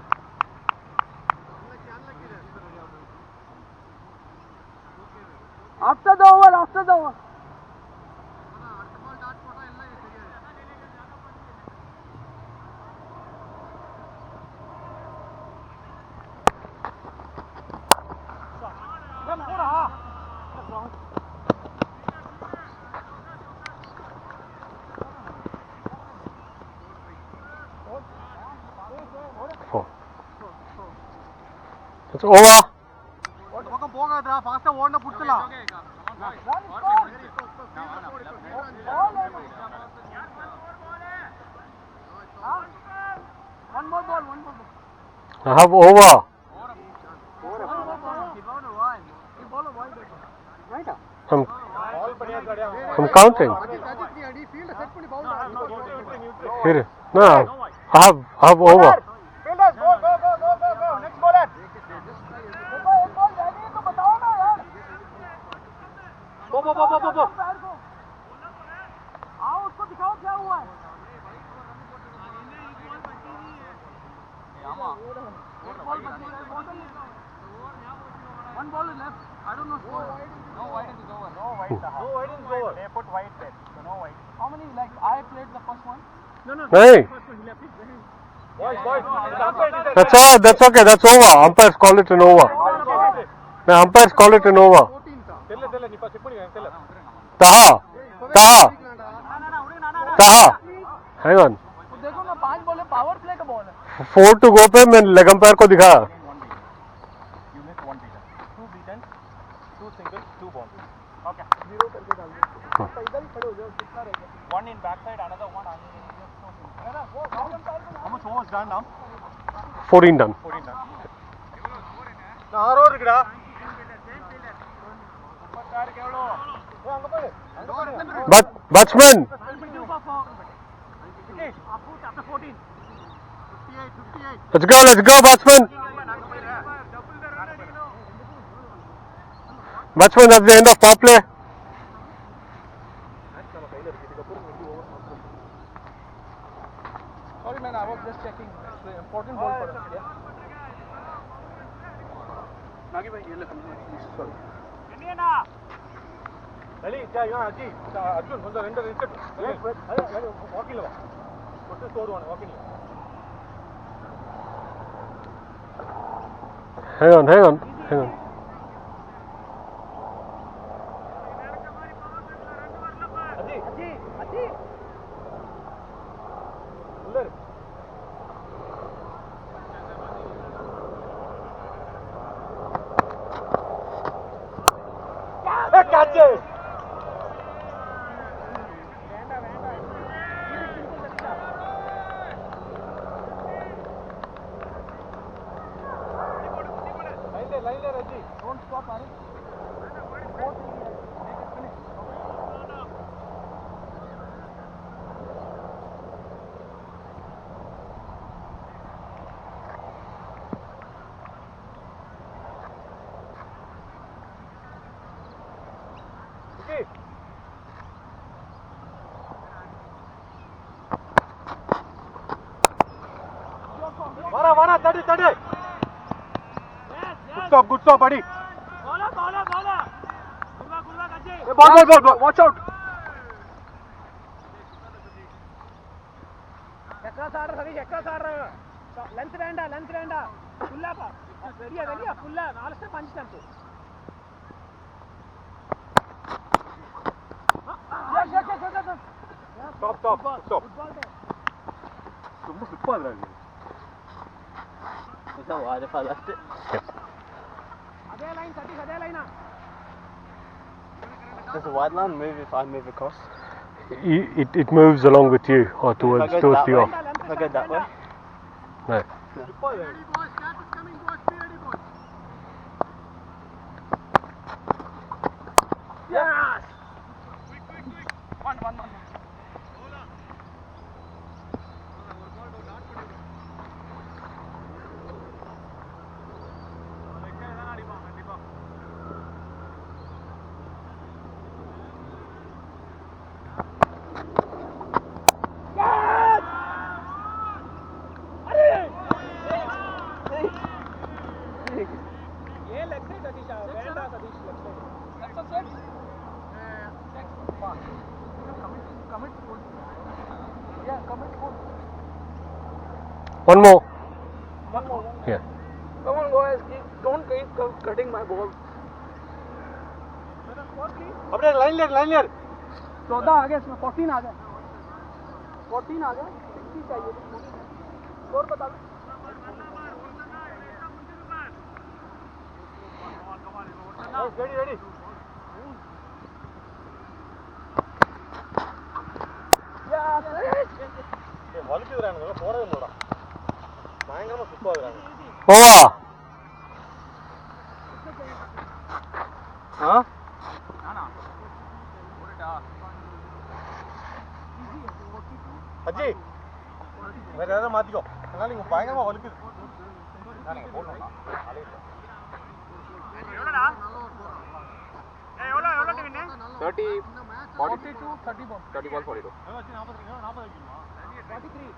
S3: After the over.
S1: Four. It's over.
S3: பக்கம் போகாதடா ஃபாஸ்டா ஓடுன புடிச்சலாம் one more ball
S1: I have over. I'm counting. Here. No, I have over.
S3: Fielders, go. Next bowler. एक ball ready है तो बताओ ना यार. Go. आओ उसको दिखाओ क्या हुआ है. One ball is left. I don't know score. No wide is over. No wide is over. They put wide there. So no wide. How many like I played the first one? No.
S1: Hey.
S3: First one he left it. Boys.
S1: That's all right. That's okay. That's over. Umpires call it an over. No, umpires call it an over. Taha. Hang on.
S3: देखो ना 5 ball है power play का ball है
S1: 4 to go पे मैं leg umpire को दिखा.
S3: You missed 1 beaten 2 beaten 2 singles 2 balls okay 0 करके डाल दो इधर ही खड़े हो जाओ कितना रह गया 1 in back side another 1 है ना वो how much overs done now
S1: 14 done.
S3: நான் ஆரோ இருக்குடா
S1: But batsman. Let's go batsman. Batsman at the end of power play.
S3: Sorry man, I was just checking. It's an important ball for us. Yeah. Nagi bhai, ye le. Sorry. Indiana. Lali, क्या यहाँ आजी? अर्जुन, बंदा render render. अरे walking लगा. उससे score हुआ ना walking लगा.
S1: Hang on.
S3: வாடா தடு good stop buddy ball watch out
S2: length வேண்டா ஃபுல்லா பா வெளிய ஃபுல்லா 4 ஸ்டெப் 5 ஸ்டெப்
S3: stop ரொம்ப ஸ்லிப் ஆகுது
S4: Isa wala pala.
S2: அதே லைனா
S4: Does the wide line move if I move across?
S1: It moves along with you or
S4: If I
S1: towards
S4: go that
S1: you
S4: way,
S1: off.
S4: if I go that way,
S1: No.
S2: yes one
S1: One more. Yeah.
S2: come on boys don't keep cutting my ball
S3: अपने line ले
S2: 14 आ गया इसमें 14 आ गया 60 चाहिए score बता दो
S3: ready வலிக்குதுறானுங்க போறவே இல்லடா பயங்கரமா ஸ்லிப் ஆகுறாங்க
S1: Over.
S3: ஆ அஜி வேற யாராவது மாத்திக்கோ அதனால இங்க பயங்கரமா வலிக்குது நானுங்க போடணும்டா எவ்வளோடா எவ்வளோ டிவின்னு
S4: 30,
S2: 42 30 ball
S4: 30 ball 42.
S2: 43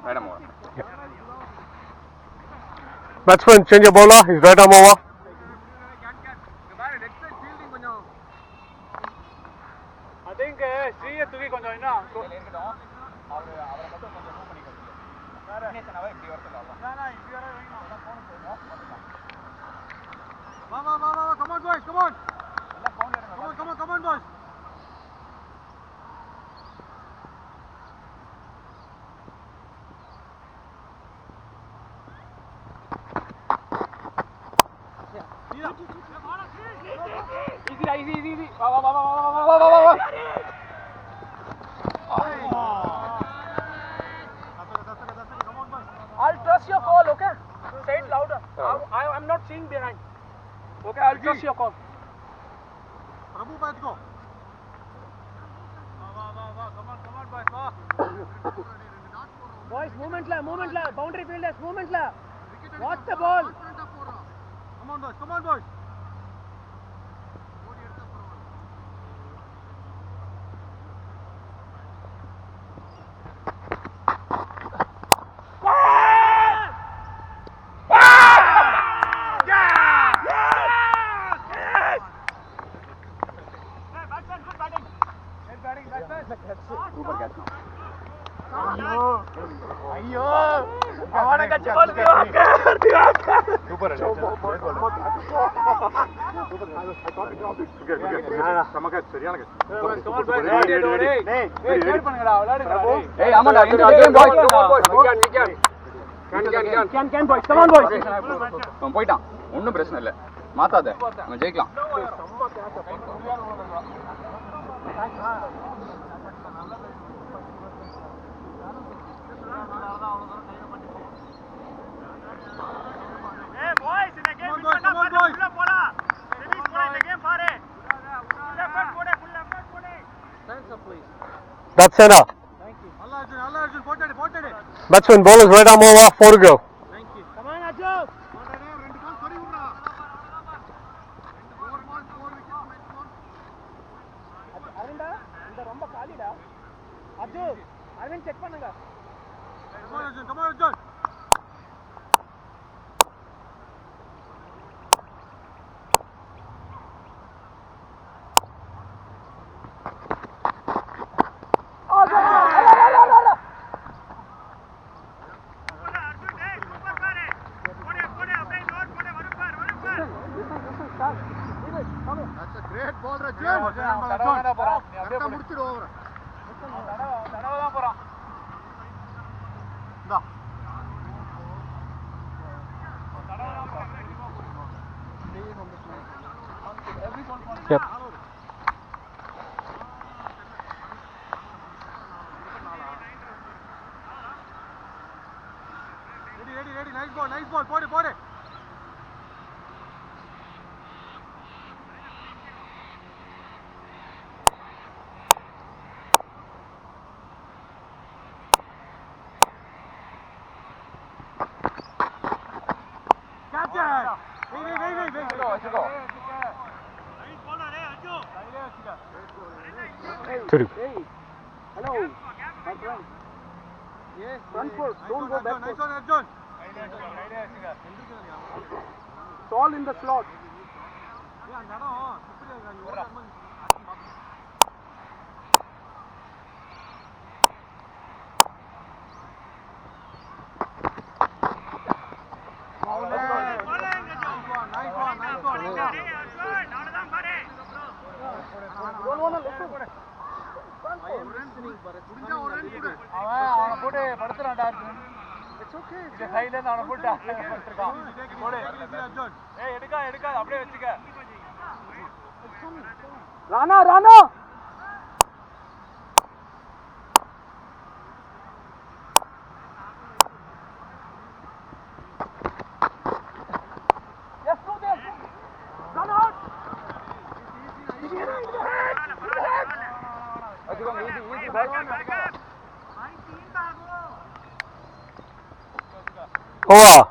S4: Madam,
S1: Batsman, change your bowler. His right arm over.
S2: I think Sriya தூக்கி கொஞ்சம் என்ன வா come on boys come on boys easy வா I'll trust your call, okay? Say it louder. I'm not seeing behind. Okay, I'll trust your call.
S3: प्रभु बैठो वाह come on boys वाह
S2: Boys, movement la, boundary fielders, movement la. Watch the ball.
S3: come on boys
S4: Super catch now.
S3: ஐயோ
S2: அவனுக்கு ஜோல் super சரியான
S5: போயிட்டான் ஒன்றும் பிரச்சனை இல்லை மாத்தாத நம்ம ஜெயிக்கலாம்
S1: That's enough.
S3: நல்லா Arjun போட்டாடு
S1: Batsman, ball is right arm over, 4 to go.
S3: ரெண்டு கால் சரி விடுறா
S2: ரொம்ப காலிடா அர்ஜுன் அரவிந்த் செக் பண்ணுங்க
S3: come on Arjun That's a great ball, Arjun. கரெக்டா முடிச்சிடு ஓவர.
S2: தடவை தான் போறான்.
S3: இந்தா.
S1: Yep.
S3: Ready. Nice ball. போடு.
S1: Through.
S2: Hello, my friend. Yes, front foot. Don't go back.
S3: Nice one, Arjun.
S2: It's all in the slot.
S3: அவனை போட்டு படுத்துறான்டா it's okay இந்த சைடுல இருந்து அவனை போட்டு படுத்துறான் போடு ஏய் எடுக்காத அப்படியே வெச்சுக்க
S2: Rana Yes, go there. Run out. Easy.
S1: Over.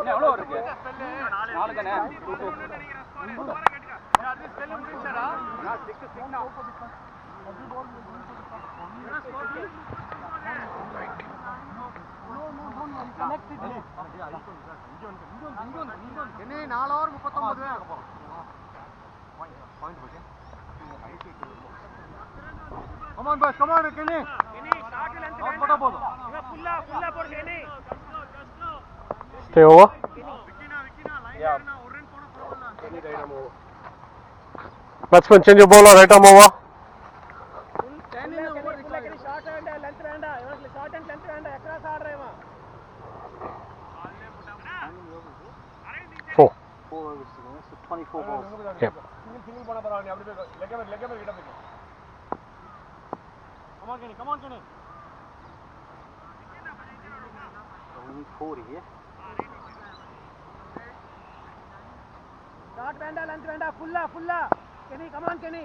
S5: எவ்வளோ இருக்கு 4 தானே
S3: என்ன 4 ஓவர் 39 ஆக போறோம் பாயிண்ட் போச்சு come on boys Kenny start length போடா போதும் ஃபுல்லா போடு Kenny
S1: Stay over.
S3: விக்கினா லைன் ஒரு ரன் போனா போடலாம் Kenny ரைட் ஆம் over
S1: Batsman, change your bowler, right arm over.
S2: Short and length வேண்டாம் இவனுக்கு ஷார்ட் அண்ட் லென்த் வேண்டாம் எக்ராஸ் ஆடுறேன்
S1: 4.
S2: 24 balls.
S1: Yep.
S3: சிங்கிள் பண்ண போறானே அப்படி போய் லெக்க கிட்ட போய் come on Kenny
S2: Only 40 here. Short வேண்டாம் லென்த் வேண்டாம் ஃபுல்லா Kenny, come on Kenny.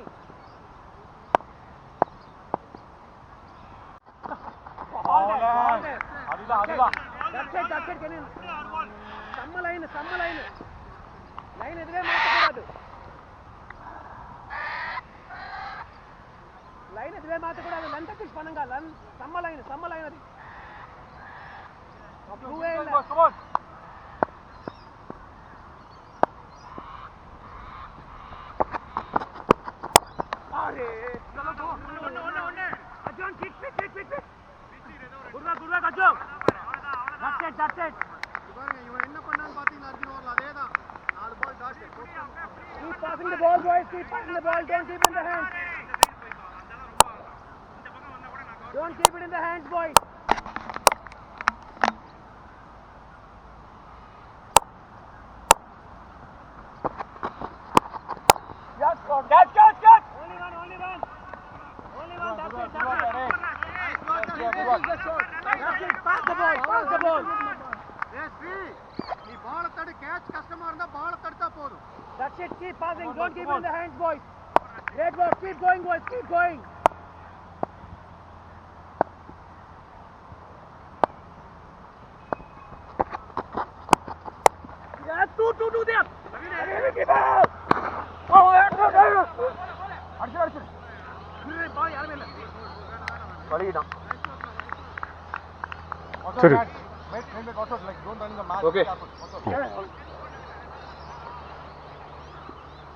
S3: அதுதான்
S2: That's it Kenny. சம்ம லைன் லைன் எதுவே மாத்த கூடாது லைன் எதுவே மாத்த கூடாது லென்த் புஷ் பண்ணுங்க சம்ம லைன் அது அப்ரூவே இல்ல
S3: come on Passing the ball, boys. Keep passing the ball. Don't keep it in the hands. Don't keep it in the hands, boys. Catch. Only one. Only one. That's it. That's it. Pass the ball.
S2: Yes, நீ பால் தடு catch கஷ்டமா இருந்தா பால் தடுத்தா போதும்.
S3: That's it. Keep passing. Don't keep it in the hands, boys. Great work. Keep going, boys. Keep going. Yeah, two there. Keep out. அடிச்சு. பால் யாருமே இல்ல.
S2: வலிக்கிட்டான்.
S1: சரி.
S2: Make also like don't run the match.
S5: Okay.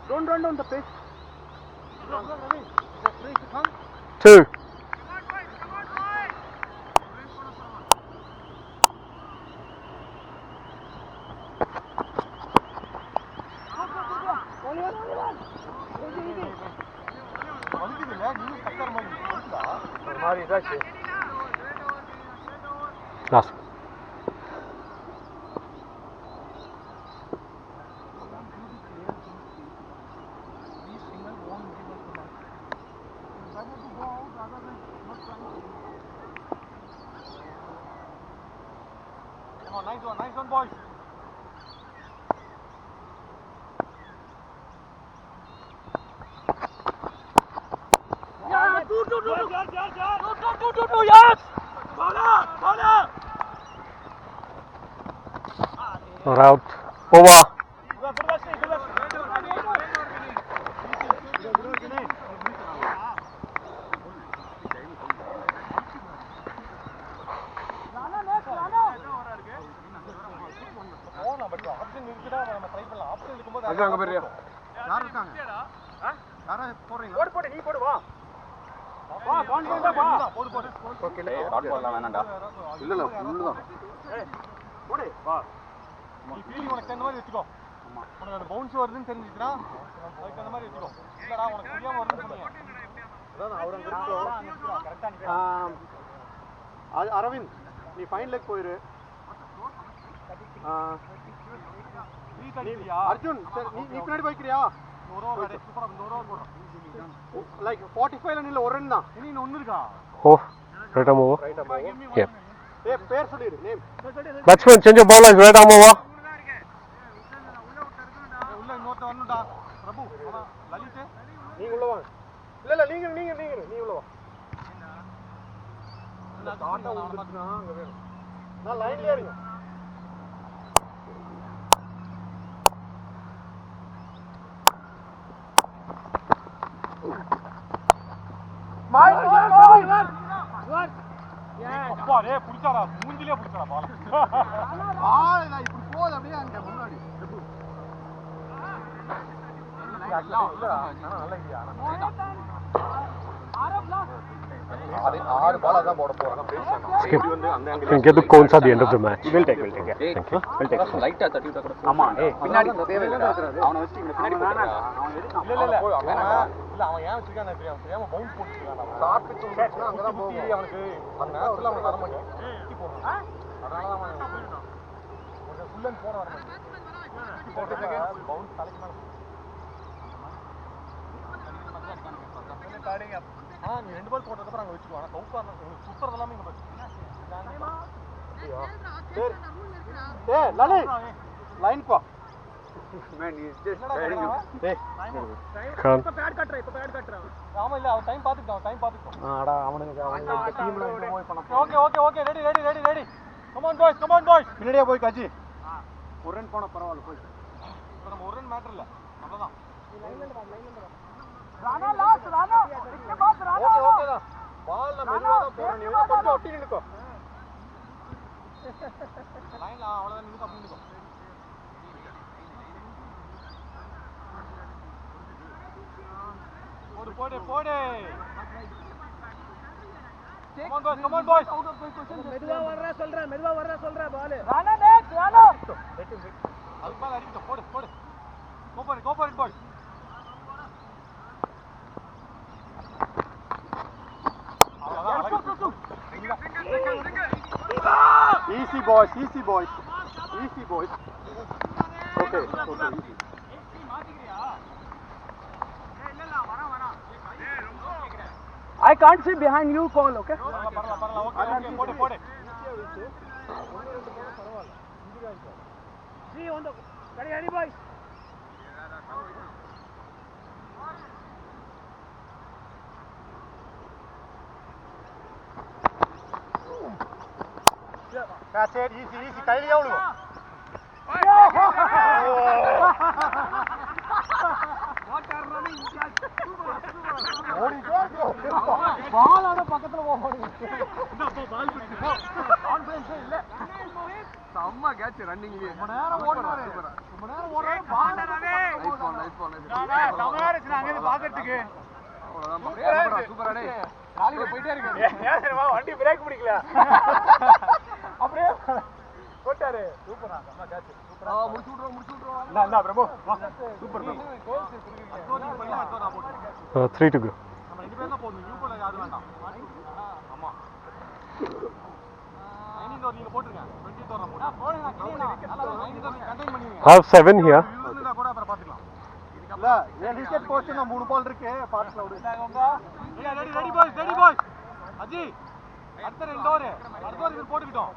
S3: Don't run down the pitch.
S1: Two. Last.
S2: Come on, nice one, boys.
S3: Yeah, two, yes. Bowler.
S1: Or out. Over.
S5: அங்க போறியா?
S2: யார் இருக்காங்க? யாரா போறீங்க?
S3: போடு நீ போடு வா கான்ஃபிடன்ட்டா வா
S2: போடு.
S5: ஓகே ஷார்ட் பால்லாம் வேணாம்டா.
S2: இல்ல ஃபுல் தான்.
S3: போடு வா
S2: நீ ஃபீலிங் உனக்கு தகுந்த மாதிரி வெச்சுக்கோ. உனக்கு அந்த பவுன்ஸ் வருதுன்னு தெரிஞ்சிச்சுனா அதுக்கு அந்த மாதிரி வெச்சுக்கோ. இல்லடா உனக்கு புரியாம வருதுன்னு சொன்னீங்க. அதான் அவர் அங்க இருக்கோ. கரெக்ட்டா நீ அரவிந்த் நீ ஃபைன் லெக் போயிரு. அர்ஜுன் நீ பின்னாடி போய்க்கிறியா? ஒரு ஓவர் சூப்பரா இந்த ஒரு ஓவர் போடுறோம். லைக் 45 ல நில்ல ஒரு ரன் தான். இனி ஒன்னு இருக்கா?
S1: Oh. Right arm over. Yeah.
S2: ஏய் பேர் சொல்லிரு name.
S1: Batsman change your bowler. Right arm over.
S2: உள்ள இன்னொருத்த வரணும்டா. பிரபு ஆமா லலித் நீங்க உள்ள வாங்க. இல்ல நீங்க உள்ள வா. நான் காட்ட வந்துட்டா அங்க வேணும். நான் லைன்லயே இருங்க. அப்பா டேய் புடிச்சாடா மூஞ்சிலே புடிச்சாடா பால். பால் நான் இப்படி போகுது அப்படியே அங்க முன்னாடி. ஆறு பாலா தான் போட போறாங்க.
S1: Skip. You can get the cones at the end of the match.
S5: We'll take. Thank you. லைட்டா தட்டி விட்டா கூட. ஆமா பின்னாடி தேவையில்லை. அவனை வச்சு இங்க பின்னாடி போடா.
S2: இல்ல அவன் ஏன் வச்சிருக்கானே தெரியாம பவுன்ஸ் போட்டுட்டான். சாப்பிட்டு வந்துச்சுனா அங்க தான் போகும். அவனுக்கு அந்த நேரத்துல அவன் வர மாட்டான். சுத்தி போறான். அதனால தான் அவன் ஒரு ஃபுல் அண்ட் போட வர மாட்டான். போட்டுட்டாங்க பவுன்ஸ் தலைக்கு மேல. நீ ரெண்டு பால் போட்டதுக்கு அப்புறம் அங்க வெச்சுக்கோ. ஆனா கவுக்காரன சுத்தறது எல்லாமே இங்க பாரு. டேய் லலி லைன் பா.
S5: Man is just staring you.
S2: டேய்
S1: Khan.
S3: இப்ப பேட் கட்டறேன்
S2: ஆமா இல்ல அவன் டைம் பாத்துட்டான். ஆடா அவனுக்கு டீம்ல இருந்து போய் பண்ண. Okay ready. Come on boys. பின்னாடியே போய் காஜி. ஒரு ரன் போனா பரவாயில்லை போய். நம்ம ஒரு ரன் மேட்டர் இல்ல. அவ்வளவுதான்.
S3: ராணா லாஸ்ட் ராணா इसके बाद राणा
S2: ஓகே தான். பால்ல மெதுவா தான் போறேன். நீ கொஞ்சம் ஒட்டி நின்னுக்கோ. லைன்ல அவ்வளவுதான் நின்னுக்கோ அப்படி நின்னுக்கோ. போடு. Come on boys.
S3: மெதுவா வர்ற சொல்ற பால் ராணா நெக்ஸ்ட் ராணா
S2: அதுக்கு மேல அடிக்கட்டும். போடு. Go for it boys.
S3: boys, easy boys. Easy boys. Okay, okay, easy.
S2: I can't see behind you, call, okay?
S3: போடு.
S2: See on the ready boys.
S3: That's it, easy, easy. கையில எவ்வளவு? பால் ஆட பக்கத்துல போக செம்ம கேட்ச் ரன்னிங்லயே ரொம்ப நேரம் ஓடுறாரு பால் அங்க பாக்கிறதுக்கு அவ்வளவுதான் சூப்பரா டேய் காலில போயிட்டே இருக்கு ஏன் தெரியுமா வண்டி பிரேக் பிடிக்கல அப்படியே போட்டாரு சூப்பரா செம்ம கேட்ச் சூப்பரா முடிச்சு விடுறோம் நான் பிரபு சூப்பர் பிரபு
S1: 3 to go.
S3: நம்ம ரெண்டு பேரும் தான் போறோம் நியூ பால் யாரும் வேண்டாம் ஆமா ஐனிங் ஓவர் நீங்க போடுங்க 20 ஓவர் போடுங்க போடுங்க நல்லா ஐனிங் ஓவர் கண்டெயின் பண்ணுவீங்க
S1: Have 7 here.
S3: இருந்தா கூட அப்புறம் பாத்துக்கலாம் இல்ல ஏன் விக்கெட் போச்சுனா 3 பால் இருக்கு பாத்துக்கலாம் விடு ரெடி பாய்ஸ் அஜி அடுத்த ரெண்டு ஓவர் இது போட்டுக்கிட்டோம்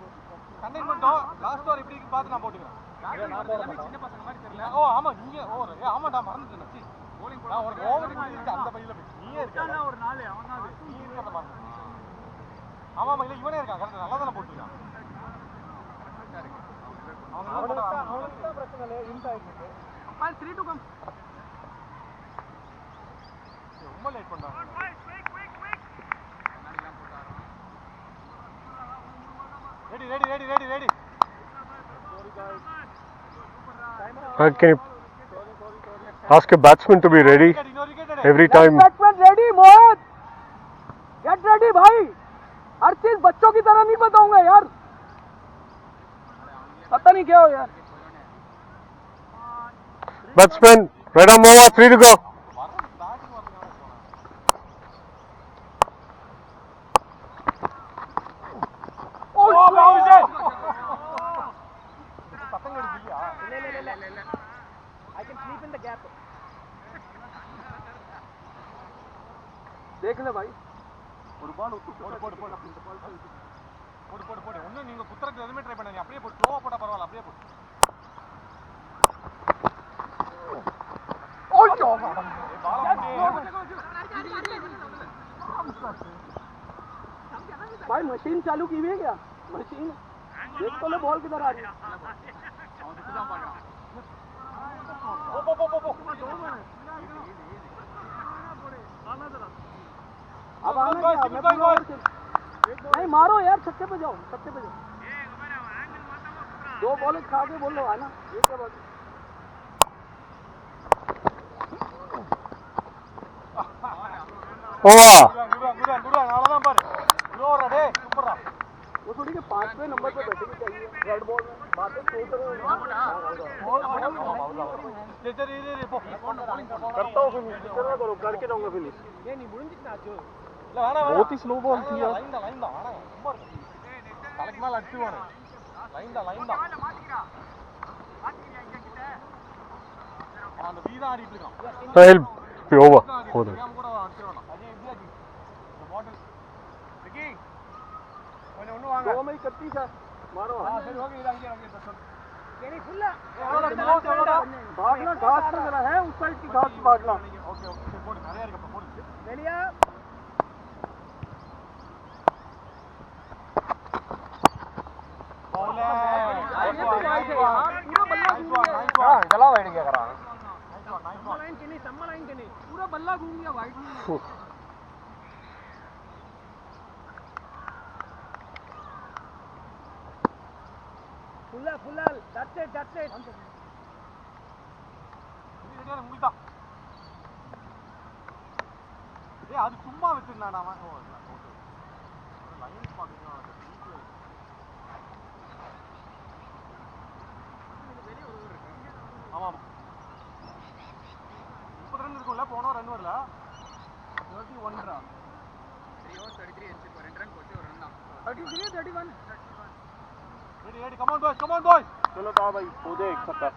S3: கண்டெயின் பண்ணிட்டோம் லாஸ்ட் ஓவர் எப்படி பார்த்து நான் போட்டுக்கிறேன் சின்ன பசங்க மாதிரி தெரியல ஓ ஆமா நீங்க ஓவர் ஆமாடா மறந்துட்டேன் சி bowling போட ஒரு ஓவர் இருக்கு அந்த பையில நீயே இருக்க ஒரு நாள் அவன் நீ இருக்க பாருங்க ஆமா இல்ல இவனே இருக்கான் கரெக்ட் நல்லா தான போட்டுருக்கான் அவனுக்கு பிரச்சனை இல்ல இன்ட் ஆயிருக்கு அப்பா 3 to come ரொம்ப லேட் பண்றாங்க ready
S1: Can you ask a batsman to be ready every time?
S2: Batsman ready, Mohit. Get ready, भाई. हर चीज बच्चों की तरह नहीं बताऊंगा यार. पता नहीं क्या हो यार.
S1: Batsman, red arm over, 3 to go.
S2: I can sleep in the gap. देख ले भाई.
S3: ஒரு பால் போடு ஒண்ணு நீங்க குத்துறதுக்கு எதுமே ட்ரை பண்ணாதீங்க அப்படியே போடு ஸ்லோவா போட்டா பரவாயில்லை அப்படியே போடு ஓய்யோ
S2: भाई मशीन चालू की हुई है क्या? मशीन देख तो ले बॉल किधर आ रही है. अब आना क्या? मैं पूरा नहीं मारो यार छक्के पे जाओ 2 बॉल खा के बोल लो आना ये क्या बात है.
S1: Over.
S3: गुड அவ்வளவுதான் பாரு குரோரா டேய் சூப்பரா
S2: वो थोड़ी के 5वें नंबर पे बैठेगी चाहिए रेड बॉल में बातें सोच रहे हो
S3: पो करता हूं फिनिश कितना करो करके दूंगा फिनिश
S2: ये नहीं முடிஞ்சிட்டா அஜோ
S3: இல்ல வேணா
S1: बहुत ही slow ball थी यार.
S3: லைன் தான் ஆனா ரொம்ப இருக்கு தலைக்கு மேல அடிச்சுவானே லைன் தான் மாத்திக்கிறா இங்க கிட்ட அந்த வீதா ஆடிட்டு இருக்கான்
S1: So he'll be over. Over.
S3: Game கூட அடிச்சுவானா அஜய் எப்படி ஆச்சு இந்த பாட்டில் விக்கி கொஞ்சம் ஒண்ணு வாங்க
S2: 2 में 31 है मारो
S3: हां सही हो गया इधर आगे तक
S2: ये नहीं खुला
S3: भागना घास पे जरा है उस साइड की घास पे भागना ओके போடு நிறைய இருக்கு போடு
S2: रेडिया
S3: இதெல்லாம் வைடு கேக்குறான்
S2: सम्मा लाइन के नहीं पूरा बल्ला घूम गया वाइड फुल्ला that's it
S3: முடிதா ஏய் அது சும்மா வெச்சிருந்தாடா அவன் ஓ லைன் பாத்தீங்க ஆமா இப்ப ரன் இருக்கும்ல போனோ ரன் வரல 31 ரா 3 overs 33 என்ச்சு 2 ரன் போச்சு ஒரு ரன் தான்
S2: 33 31
S3: ready, come on boys.
S4: चलो तो भाई कूदे एक छक्का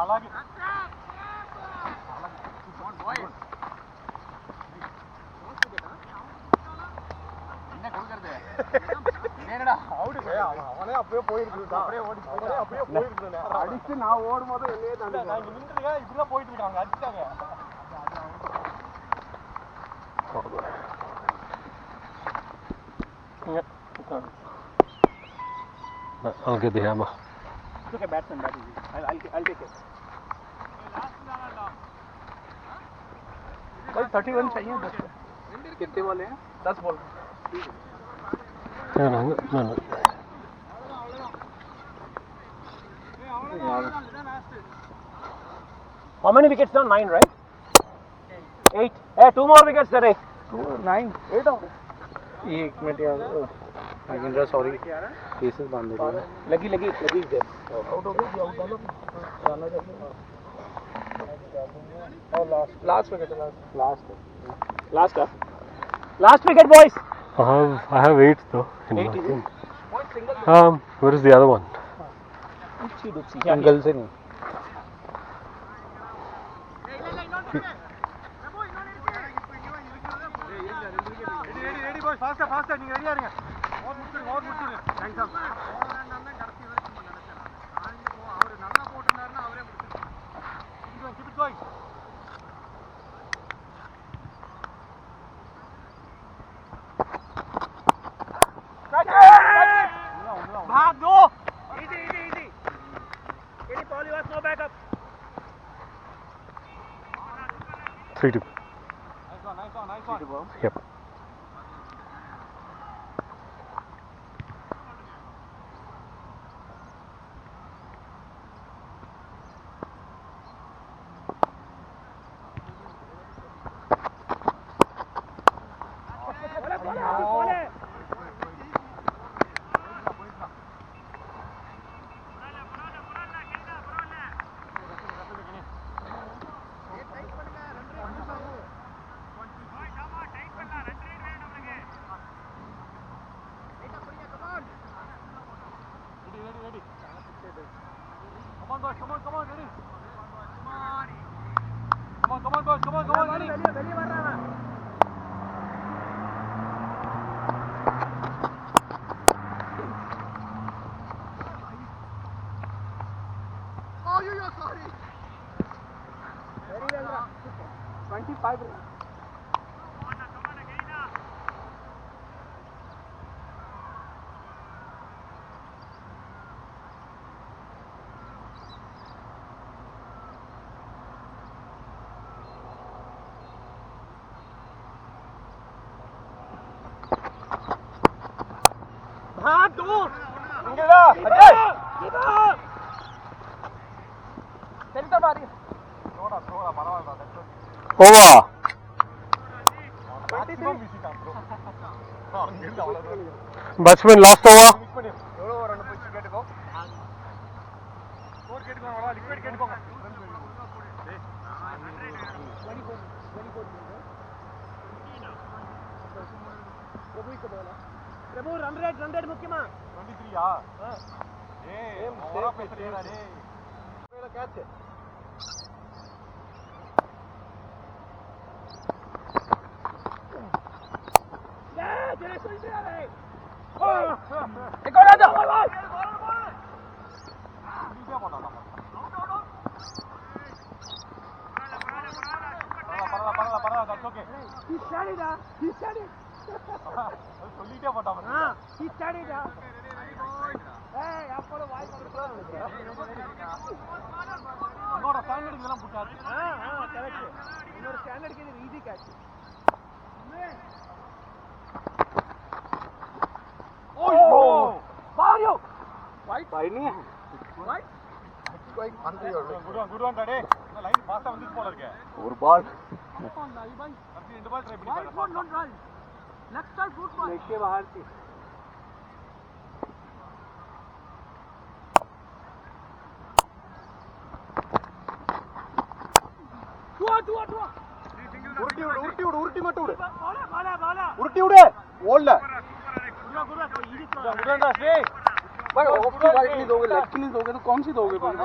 S3: అలాగే அவனே அப்படியே போயிருக்கு அப்படியே போயிருக்கு அடிச்சு நான் ஓடும் போது என்னையே தாண்டி நின்றுங்க இப்படிதான் போயிட்டு இருக்காங்க அடிச்சாங்க
S1: I'll get the hammer.
S2: It's okay, batsman, that is easy. I'll take it. भाई 31 चाहिए 10 कितने बॉल हैं 10 ball
S1: No.
S2: How many wickets now? 9, right? 8. Hey, 2 more wickets, sir. 9. 8 हो गए.
S4: एक मिनट यार नागेंद्र सॉरी केसेस बांध दे
S2: लगी इधर.
S3: आउट हो गया आउट डालो जाना चाहिए और last wicket
S2: Last wicket, boys.
S1: I have 8 though. In my team. Where is the other one?
S4: Single से नहीं
S3: ready boys faster நீங்க ரெடியா இருங்க ஓவர் முடிச்சிருங்க தேங்க்ஸ் சார் அவர் நல்லா போட்டுனாருன்னா அவரே முடிச்சிருவாங்க keep it going भाग दो easy any ball you have no backup
S1: 3-2.
S3: nice one
S1: Yep.
S3: ready come on boys ready come on boys ready வெளிய வர்றாங்க oh sorry very well 25 भाग दो इंगला अजय तेरी तो बारी थोड़ा परवाला
S1: Over.
S3: मैक्सिमम विसी का ब्रो அங்கிருந்து அவ்வளவு
S1: Batsman last over.
S3: எவ்வளவு ரன் போய் கேட்டுக்கோ ஸ்கோர் கேட்டுக்கோ வா லிக்விட் கேட்டுக்கோங்க பிரபு ரன் ரேட் முக்கியமா 23 ஆ ஏய் ஓவரா பேசுறீங்கடா டேய் மேல கேட்ச் तेरे सुनते आ रहे एक और आजा பரவாயில்ல that's okay he studied சொல்லிட்டே போட்டான் he studied ஏய் அப்போ வாய் இன்னொரு ஸ்டாண்டர்ட் இதெல்லாம் புட்டாது கரெக்ட் இன்னொரு ஸ்டாண்டர்ட்க்கு இது easy catch Oh! Mario! White? White नहीं है? White? Good one, Daddy. ना line fast है बंदी बॉलर क्या?
S4: और बॉल
S3: अपनी end ball try
S2: White ball not right. Left side football.
S4: लेके बाहर थी
S3: உருட்டி விடு உருட்டி விடு உருட்டி மட்டும் விடு உருட்டி விடு ஓடல
S5: भाई ऑफ की वाइट नहीं दोगे, लेग की नहीं दोगे तो कौन सी दोगे तुम?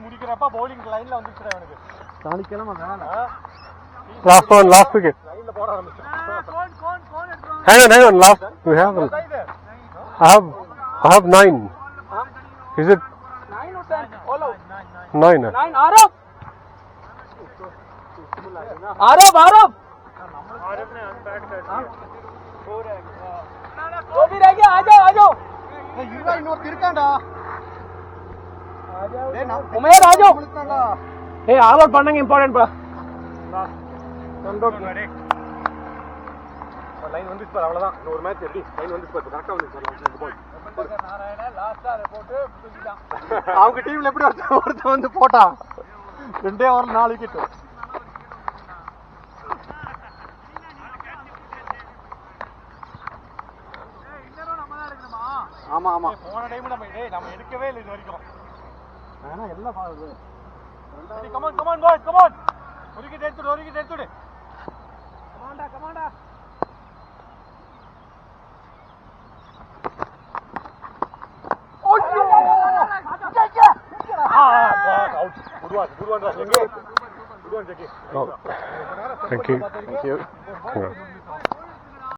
S3: முடிக்கிறப்ப பவுலிங் லைன்ல வந்துச்சுடா எனக்கு
S4: நாளைக்கிழமை வேணாம்.
S1: Last one, last wicket.
S3: லைன்ல போட ஆரம்பிச்சிட்டேன்
S1: Hang on, last. We have. I have 9. Is it
S5: 9 or 10? All out.
S1: 9?
S5: 9. Arab. Arab. जो भी रह गया आ जाओ.
S3: இருடா இன்னொரு இருக்கான்டா
S5: उमेर आ जाओ.
S3: இருக்கான்டா
S4: ஏய் ஆல் அவுட் பண்ணங்க இம்பார்ட்டன்ட் பா.
S3: லைன் வந்துச்சு பாரு அவ்வளவுதான் இன்னொரு மேட்ச் எப்படி லைன் வந்துச்சு பாரு கரெக்டா வந்துச்சு பாரு அவங்க டீம்ல எப்படி ஒருத்தன் வந்து போட்டான் 2 ஓவர்ல 4 விக்கெட் ஆமா ஆமா போன டைம் நம்ம எடுக்கவே இல்லை இது வரைக்கும் ஆனா எல்லாம் பாருங்க கமான் பாய்ஸ் கமான் ஒரு wicket எடுத்துடு கமான்டா
S1: Oh, thank you.
S3: Thank you.